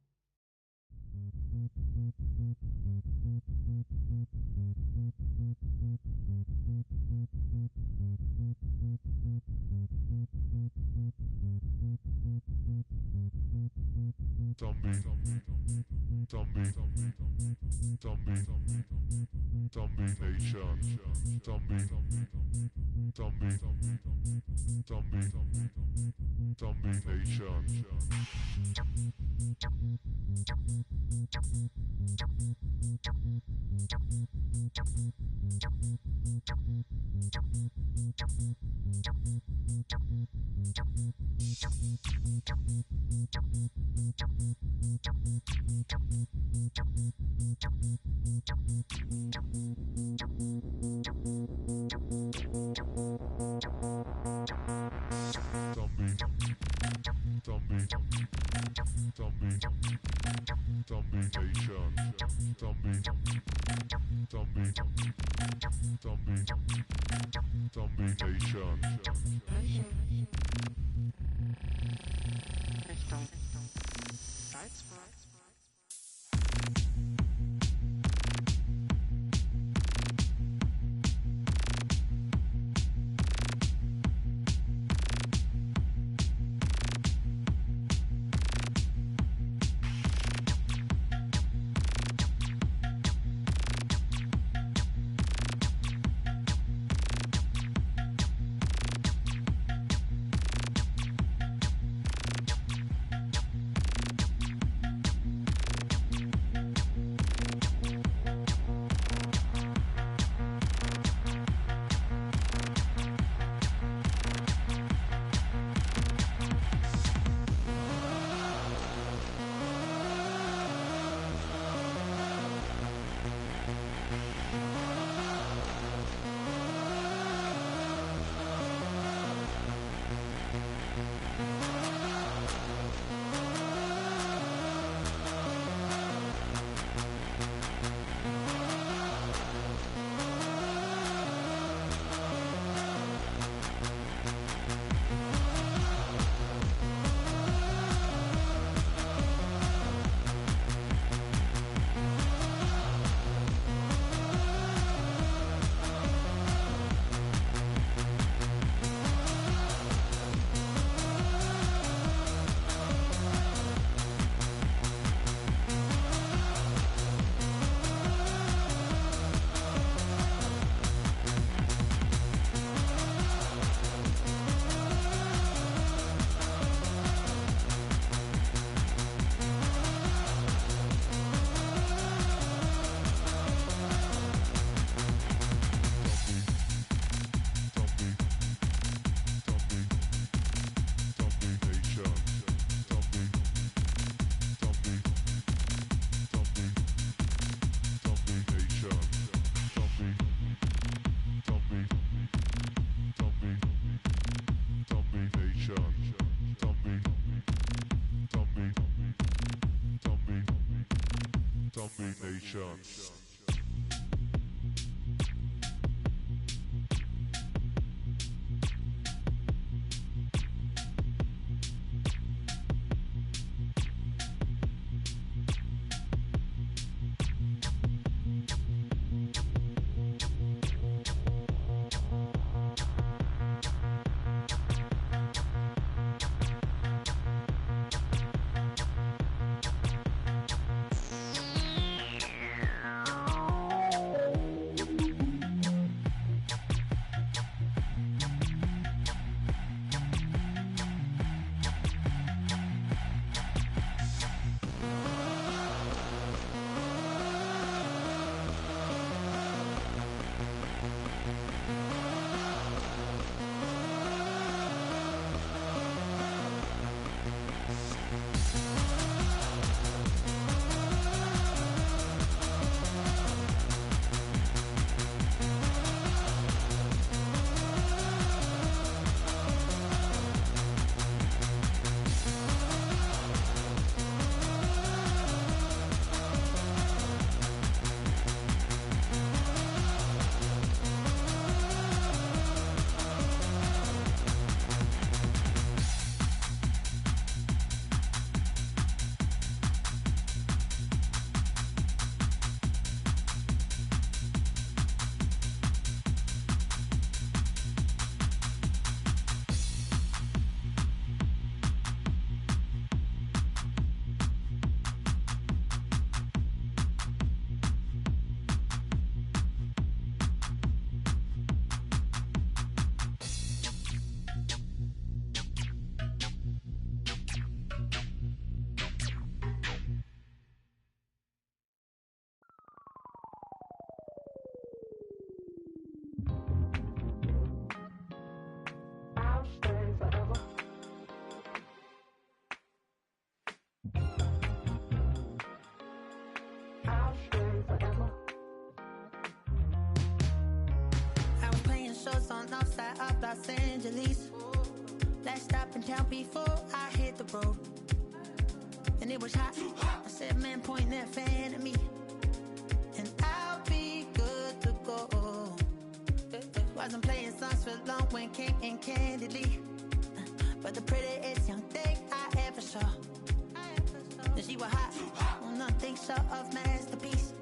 Zombie Nation. Zombie Nation. Zombie Nation. shores on north side of Los Angeles. Last stop in town before I hit the road. And it was hot. I said, man, point that fan at me, and I'll be good to go. Wasn't playing songs for long when came in candidly, but the prettiest young thing I ever saw. And she was hot, well, nothing short of masterpiece.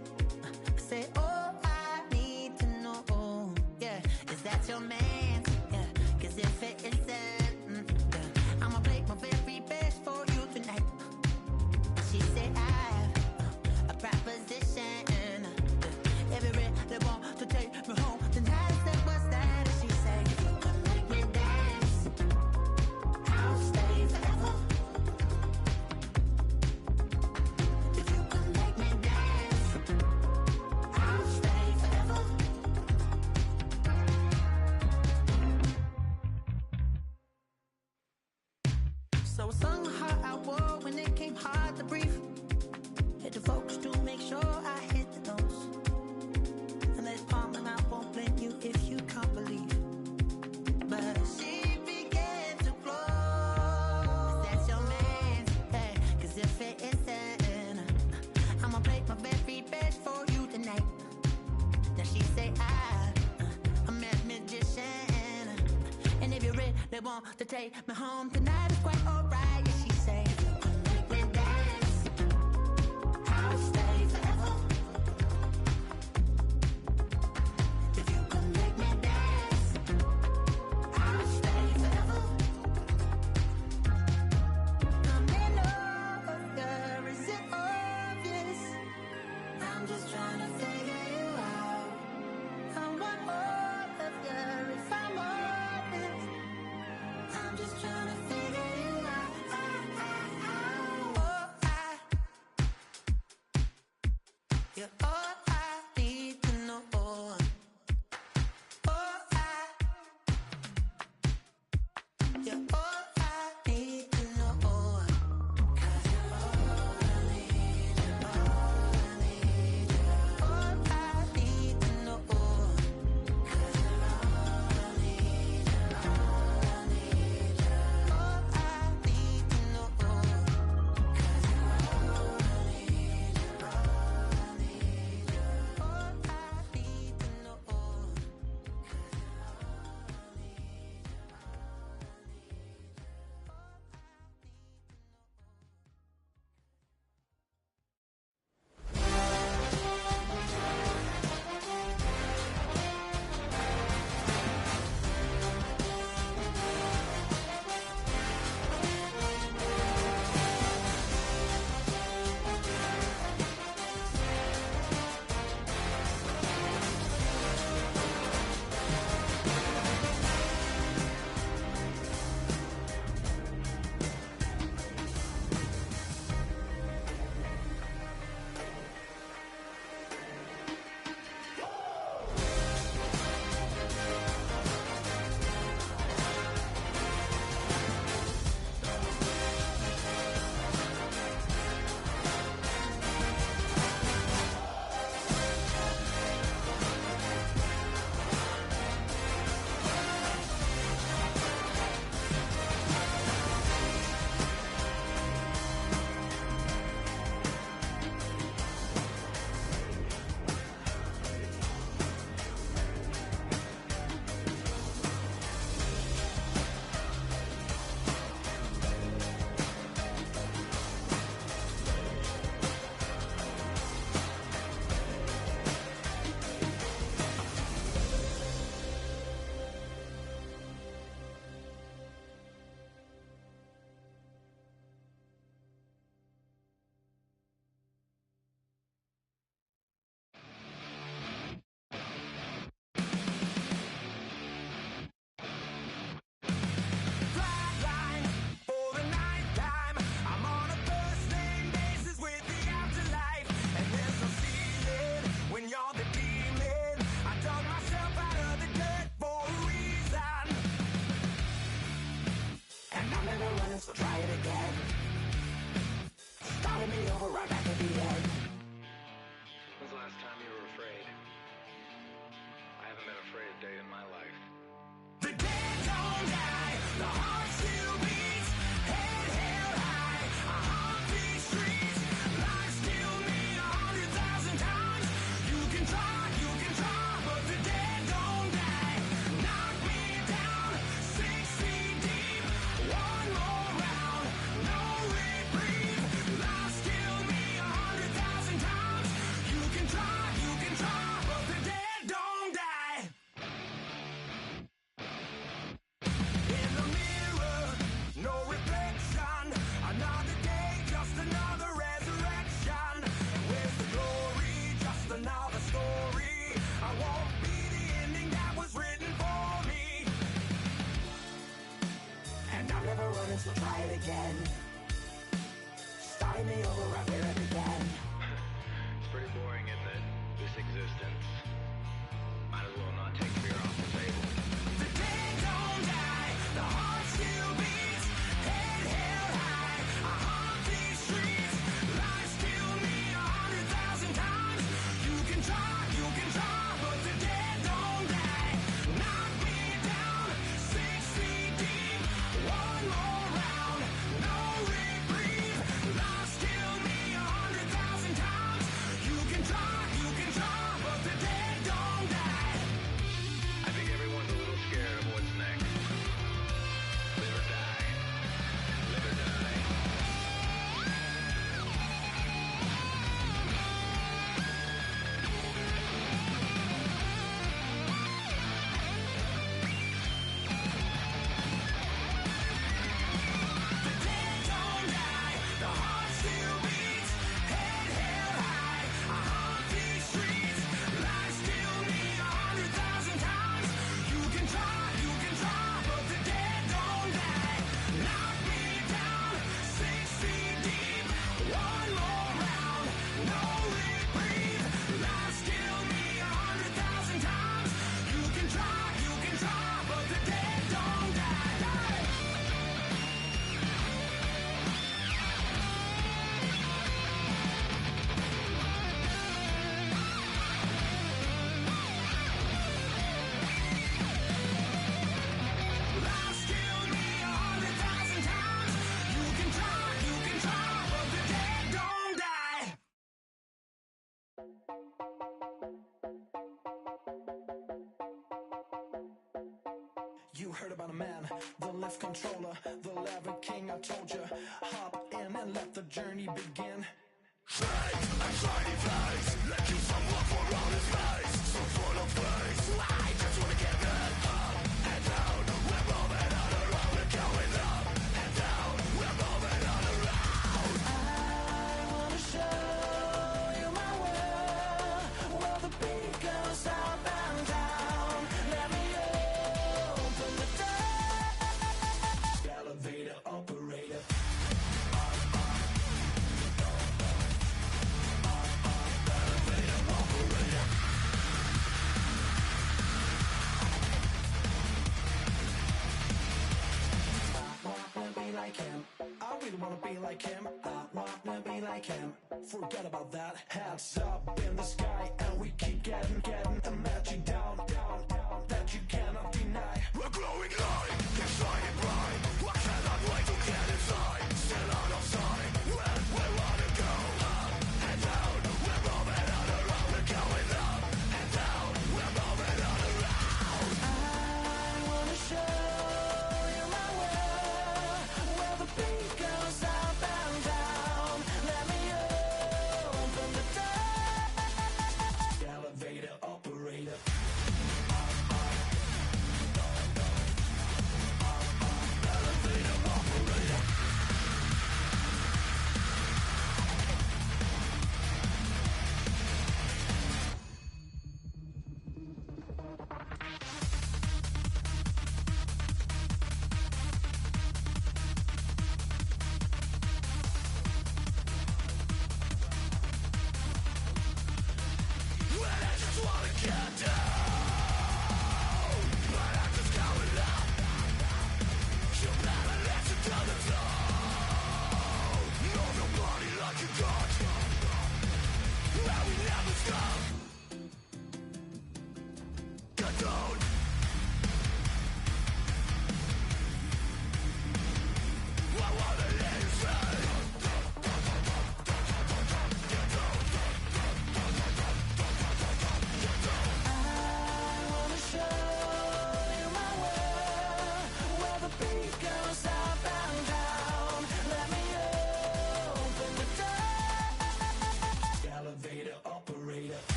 I said, oh, I need to know, yeah, is that your man? Yeah, cause if it isn't, yeah, I'ma play my very best for you tonight. She said, I have a proposition, every red they want to take me home tonight. I said, what's that? And she said, if you could make me dance, I'll stay forever. If you could make me dance, I'll stay forever. So I sung her I wore when it came hard to breathe. Hit the focus to make sure I hit the notes. And let's palm and I won't blame you if you can't believe. But she began to flow. That's your man, hey, cause if it isn't, I'ma play my very best for you tonight. Then she say I'm a magician, and if you're ready, they want to take me home tonight. It's quite alright. Yeah, she say, if you could make me dance, I'll stay forever. If you could make me dance, I'll stay forever. I'm in love, yeah, is it obvious? I'm just trying to figure you out. I want all of you if I'm honest. I'm just trying to figure you out. try it again. Start me over right where I began. It's pretty boring, isn't it? This existence. Might as well not take fear off the table. The dead don't die, the heart still beats, head held high, I haunt these streets, lies kill me 100,000 times. You can try, but the dead don't die. Knock me down 6 feet deep, one more round, no reprieve. Lies kill me 100,000 times. You can try, but the dead don't die. I think everyone's a little scared of what's next. Live or die. Live or die. The dead don't die, the heart still beats, head held high, I haunt these streets, lies kill me 100,000 times. You can try, but the dead don't die. Knock me down 6 feet deep, one more round, no reprieve. Lies kill me 100,000 times. You can try, but the dead don't die. Lies kill me 100,000 times. You can try, but the dead don't die. You heard about a man, the lift controller, the lever king. I told you, hop in and let the journey begin. Shake a shiny face, let you someone for all his face. So full of grace, I just wanna get that up and down. We're moving on around, we're going up and down. We're moving on around. I wanna show you my world, where the beat goes up and down. Let me open the door. Elevator operator. Like him, I really wanna be like him. I wanna be like him. Forget about that. Hats up in the sky, and we keep getting the magic down that you cannot deny. We're glowing light, keep shining bright. I cannot wait to get inside. Still out of sight. When we wanna go up and down. We're moving on around. We're going up and down. We're moving on around. I wanna show you my world, where the beat goes up and down. Let me open the door. Elevator operator.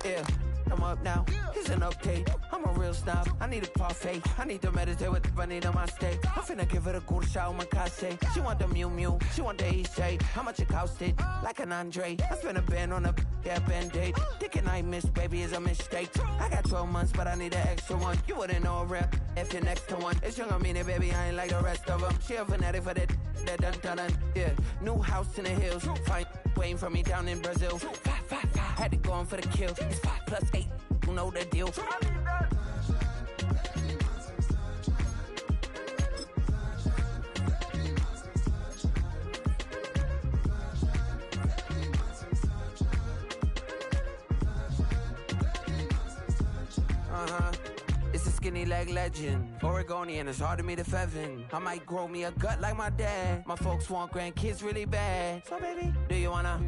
Yeah, I'm up now. Here's an update. I'm a real snob. I need a parfait. I need to meditate with the bunny on my steak. I'm finna give it a good shot with my case. She want the Mew Mew. She want the Eastside. How much it costed? Like an Andre. I spent a band on a band-aid. Thinking I miss, baby, is a mistake. I got 12 months, but I need an extra one. You wouldn't know a rep if you're next to one. It's young, I mean it, baby, I ain't like the rest of them. She a fanatic for that dun. Yeah, new house in the hills. Fine, waiting for me down in Brazil. 5. Had to go on for the kill. It's 5 + 8. You know the deal. It's a skinny leg legend. Oregonian, it's hard to meet a Fevin. I might grow me a gut like my dad. My folks want grandkids really bad. So baby, do you wanna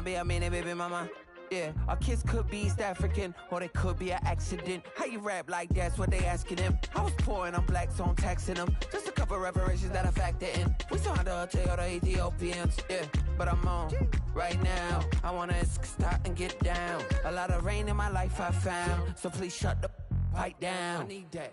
be a mini baby mama? Yeah, our kids could be East African, or they could be an accident. How you rap like that's what they asking him. I was poor and I'm black, so I'm taxing them. Just a couple reparations that I factor in. We saw the Toyota Ethiopians, yeah, but I'm on right now. I wanna stop and get down. A lot of rain in my life I found, so please shut the pipe down. I need that.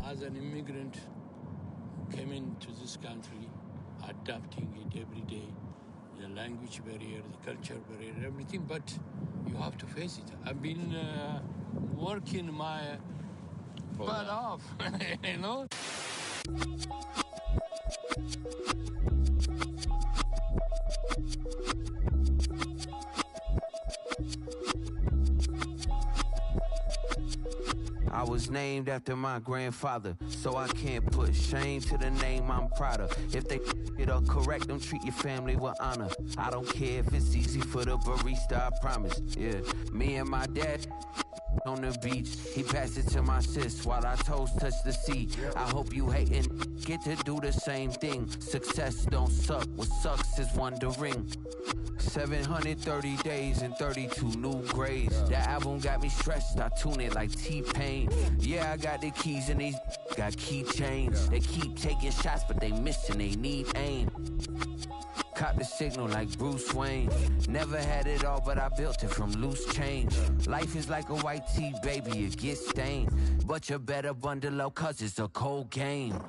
As an immigrant, came into this country, adapting it every day, the language barrier, the culture barrier, everything, but you have to face it. I've been working my butt off, you know? I was named after my grandfather, so I can't put shame to the name I'm proud of. If they it up correct, don't treat your family with honor. I don't care if it's easy for the barista, I promise. Yeah, me and my dad on the beach, he passed it to my sis while our toes touch the sea. I hope you hatin' get to do the same thing. Success don't suck, what sucks is wondering. 730 days and 32 new grades. That album got me stressed, I tune it like T-Pain. Yeah, I got the keys and these got keychains. They keep taking shots, but they missing, they need aim. Caught the signal like Bruce Wayne. Never had it all, but I built it from loose change. Life is like a white tee, baby, it gets stained. But you better bundle up, cause it's a cold game.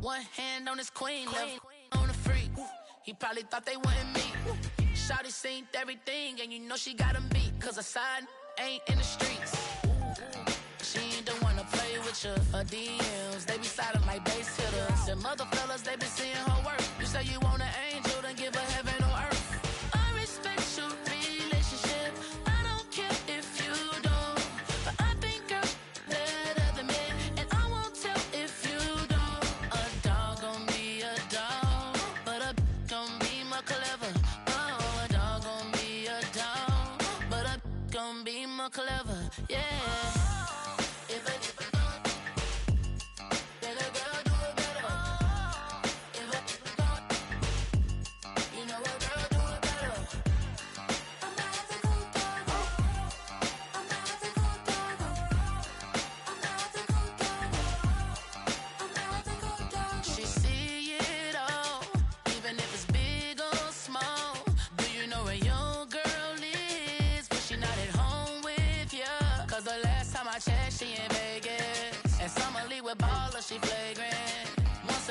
One hand on his queen, left on the freak. He probably thought they wouldn't meet. Shawty seen everything, and you know she got him beat. Cause her side ain't in the streets. She ain't the one to play with you. Her DMs, they be sliding like base hitters. Them other fellas, they been seeing her work. You say you want an angel, then give her heaven on earth. I respect your relationship. I don't care if you don't. But I think girls better than me. And I won't tell if you don't. A dog gon' be a dog, but a gon' be more clever. Oh, a dog gon' be a dog, but a gon' be more clever. Yeah. If a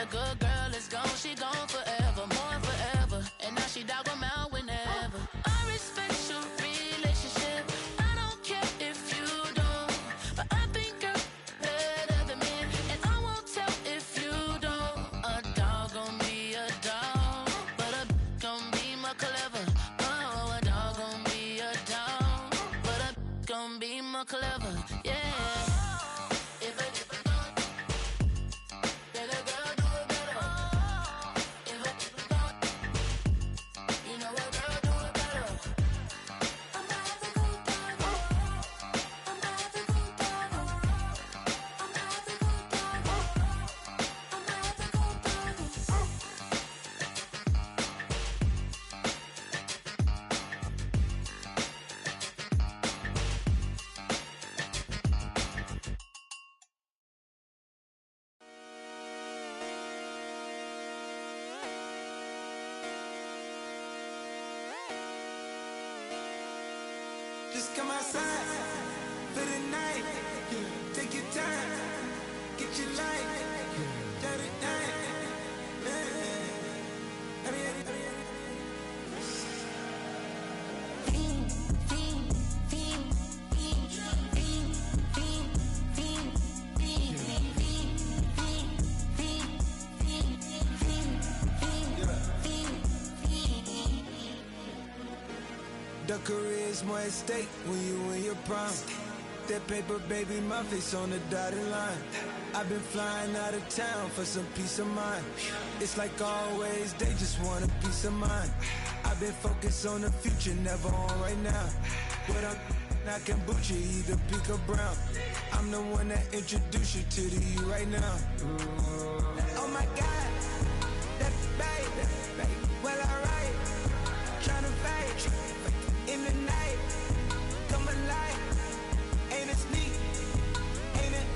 good girl is gone, she gone forever, more forever. And now she dog 'em out whenever. I respect your relationship. I don't care if you don't, but I think you're better than me, and I won't tell if you don't. A dog gon' be a dog, but a gon' be more clever. Oh, a dog gon' be a dog, but a gon' be more clever. Yeah. Just come outside for the night. Take your time, get your life. Turn it down. The career's more at stake when you in your prime. That paper, baby, my face on the dotted line. I've been flying out of town for some peace of mind. It's like always, they just want a peace of mind. I've been focused on the future, never on right now. But I can boot you either pink or brown. I'm the one that introduced you to the you right now. Oh my God, that baby, well alright. Tryna fight in the night, come alive. Ain't it sneak? Ain't it?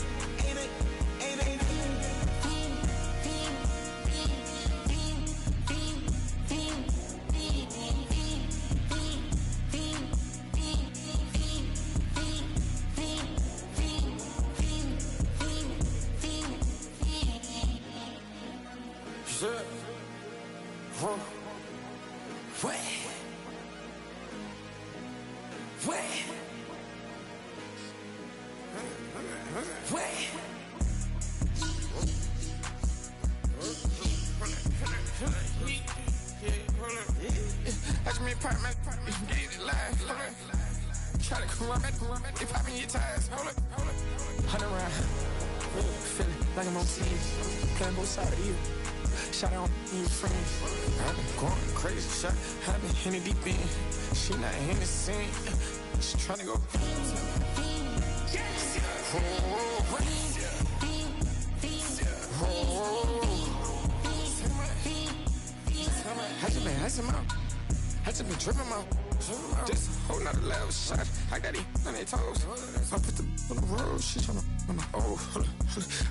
Like I'm on TV, playing both sides of you. Shout out to your friends. I've been going crazy, shot. I've been in the deep end. She not in the scene. She tryna go. I just been tripping out. Just holding out the level shot. I got it on their toes. I put the on the road. She tryna. Oh, hold up.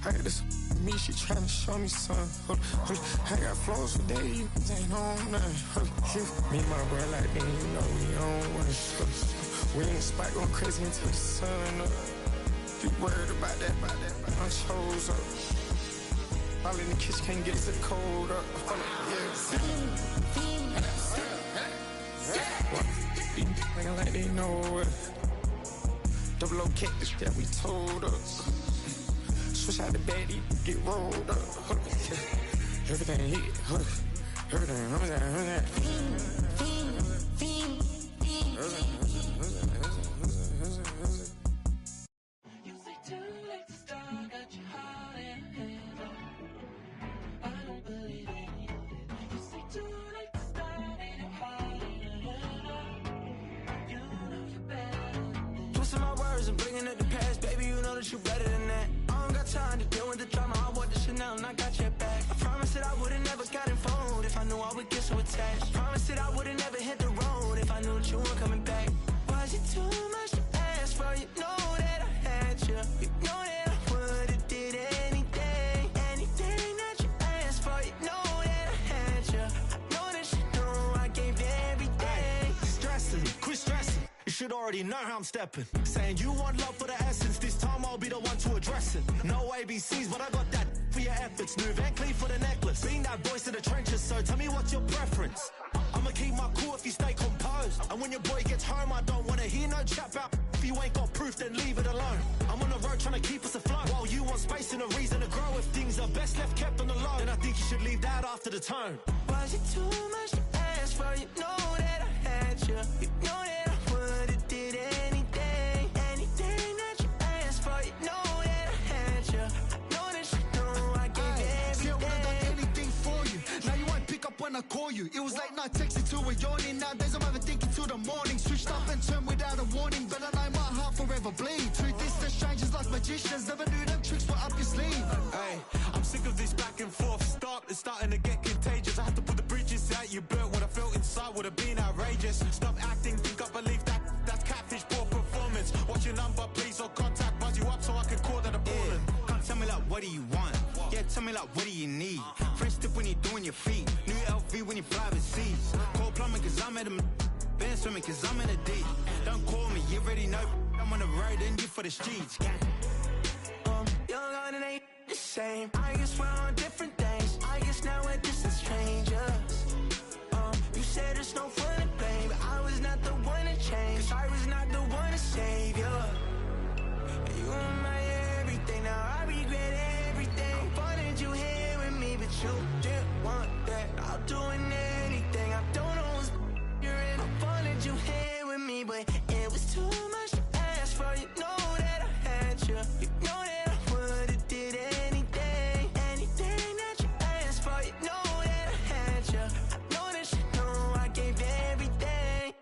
I got this me. She tryna show me something. Hold up. I got flows for days. Ain't on nothing. Me and my bro like me. You know we on one. We in the spot going crazy until the sun up. You worried about that? I chose up. All in the kitchen can't get the cold up. Looking like they know it. Double O cactus that we told us. Switch out the baddie, get rolled up. Everything hit, everything. And bringing up the past, baby, you know that you better than that. I don't got time to deal with the drama. I bought the Chanel and I got your back. I promise that I would've never gotten phoned if I knew I would get so attached. I promise that I would've never hit the road if I knew that you weren't coming back. Was it too much to ask for? You know that I had you. You know that I would've did anything that you asked for. You know that I had you. I know that you know I gave everything. Stressing, quit stressing. You should already know how I'm stepping. Saying you want love for the essence. This time I'll be the one to address it. No ABCs, but I got that for for your efforts. New Van Cleef for the necklace. Being that voice in the trenches, so tell me what's your preference. I'ma keep my cool if you stay composed. And when your boy gets home, I don't wanna hear no chat about. If you ain't got proof, then leave it alone. I'm on the road trying to keep us afloat. While you want space and a reason to grow. If things are best left kept on the low, then I think you should leave that after the tone. Was it too much to ask for? You know that I had you. You know that I would've did anything. Anything that you asked for. You know that I had you. I know that you know I gave everything. See, I would've done anything for you. Now you won't pick up when I call you. It was late night texting till we're yawning. Nowadays I'm overthinking till the morning. Switched up and turned without a warning. But I know my heart forever bleed. Truth is, the strangers like magicians. Never knew them tricks were up your sleeve. Hey, I'm sick of this back and forth. It's starting to get contagious. I had to put the bridges out you built. What I felt inside would have been outrageous. Stop acting, think I believe that. That's catfish, poor performance. What's your number, please, or contact. Buzz you up so I can call that a ballin'. Can't tell me like, what do you want? Yeah, tell me like, what do you need? Fresh tip when you're doing your feet. New LV when you fly overseas. Call plumbing cause I'm at a been swimming cause I'm in a deep. Don't call me, you already know. I'm on the road and you for the streets. Young on and ain't the same. I guess we're on different days. I guess now we're distant strangers. You said there's no fun to blame, but I was not the one to change. Cause I was not the one to save you. And you were my everything, now I regret everything. I wanted you here with me, but you didn't want that. I'll do anything, I don't know what's you're in. I wanted you here with me, but it was too much to ask for. You know that I had you. You know that I would've did anything. Anything that you asked for. You know that I had you. I know that you know I gave everything.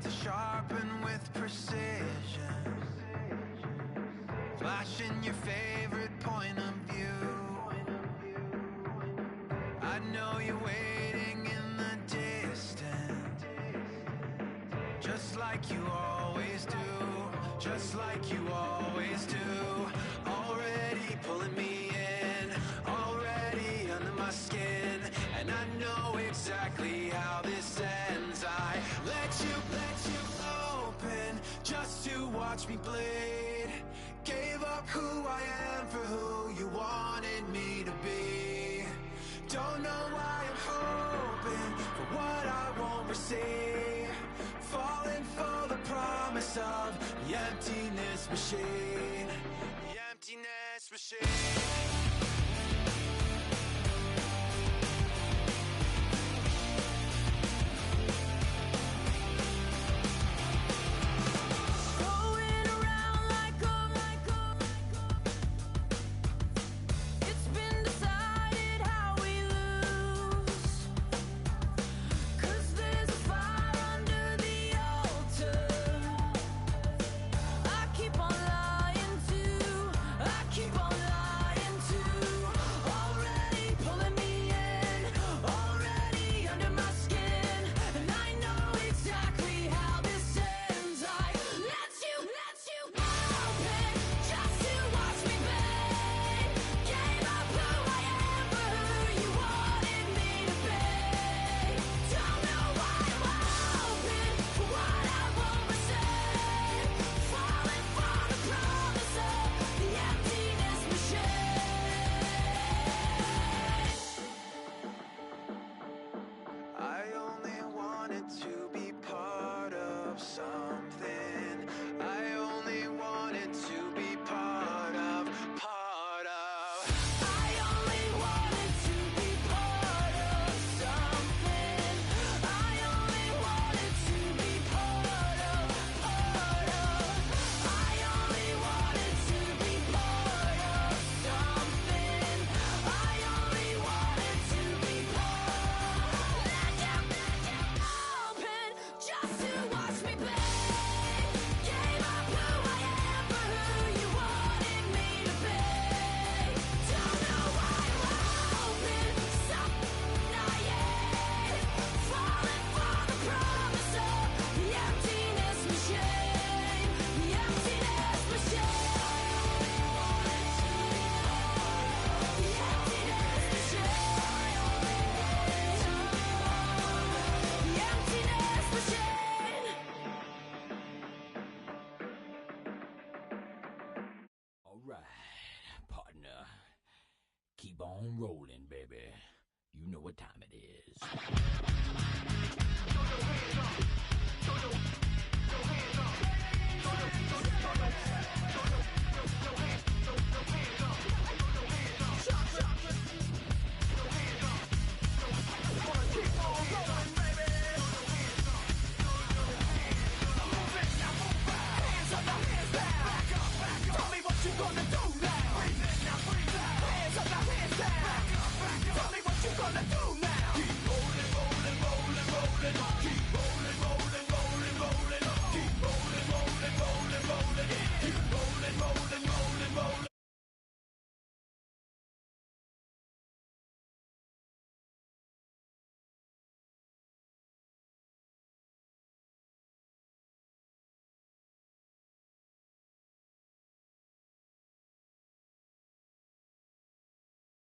to sharpen with precision. Flashing your favorite point of view. I know you're waiting in the distance, just like you always do, just like you always do. Already pulling me in, already under my skin, and I know exactly how this ends. I let you open just to watch me bleed. Gave up who I am for who you wanted me to be. Don't know why I'm hoping for what I won't receive. Falling for the promise of the emptiness machine. The emptiness machine. Keep on rolling, baby. You know what time it is.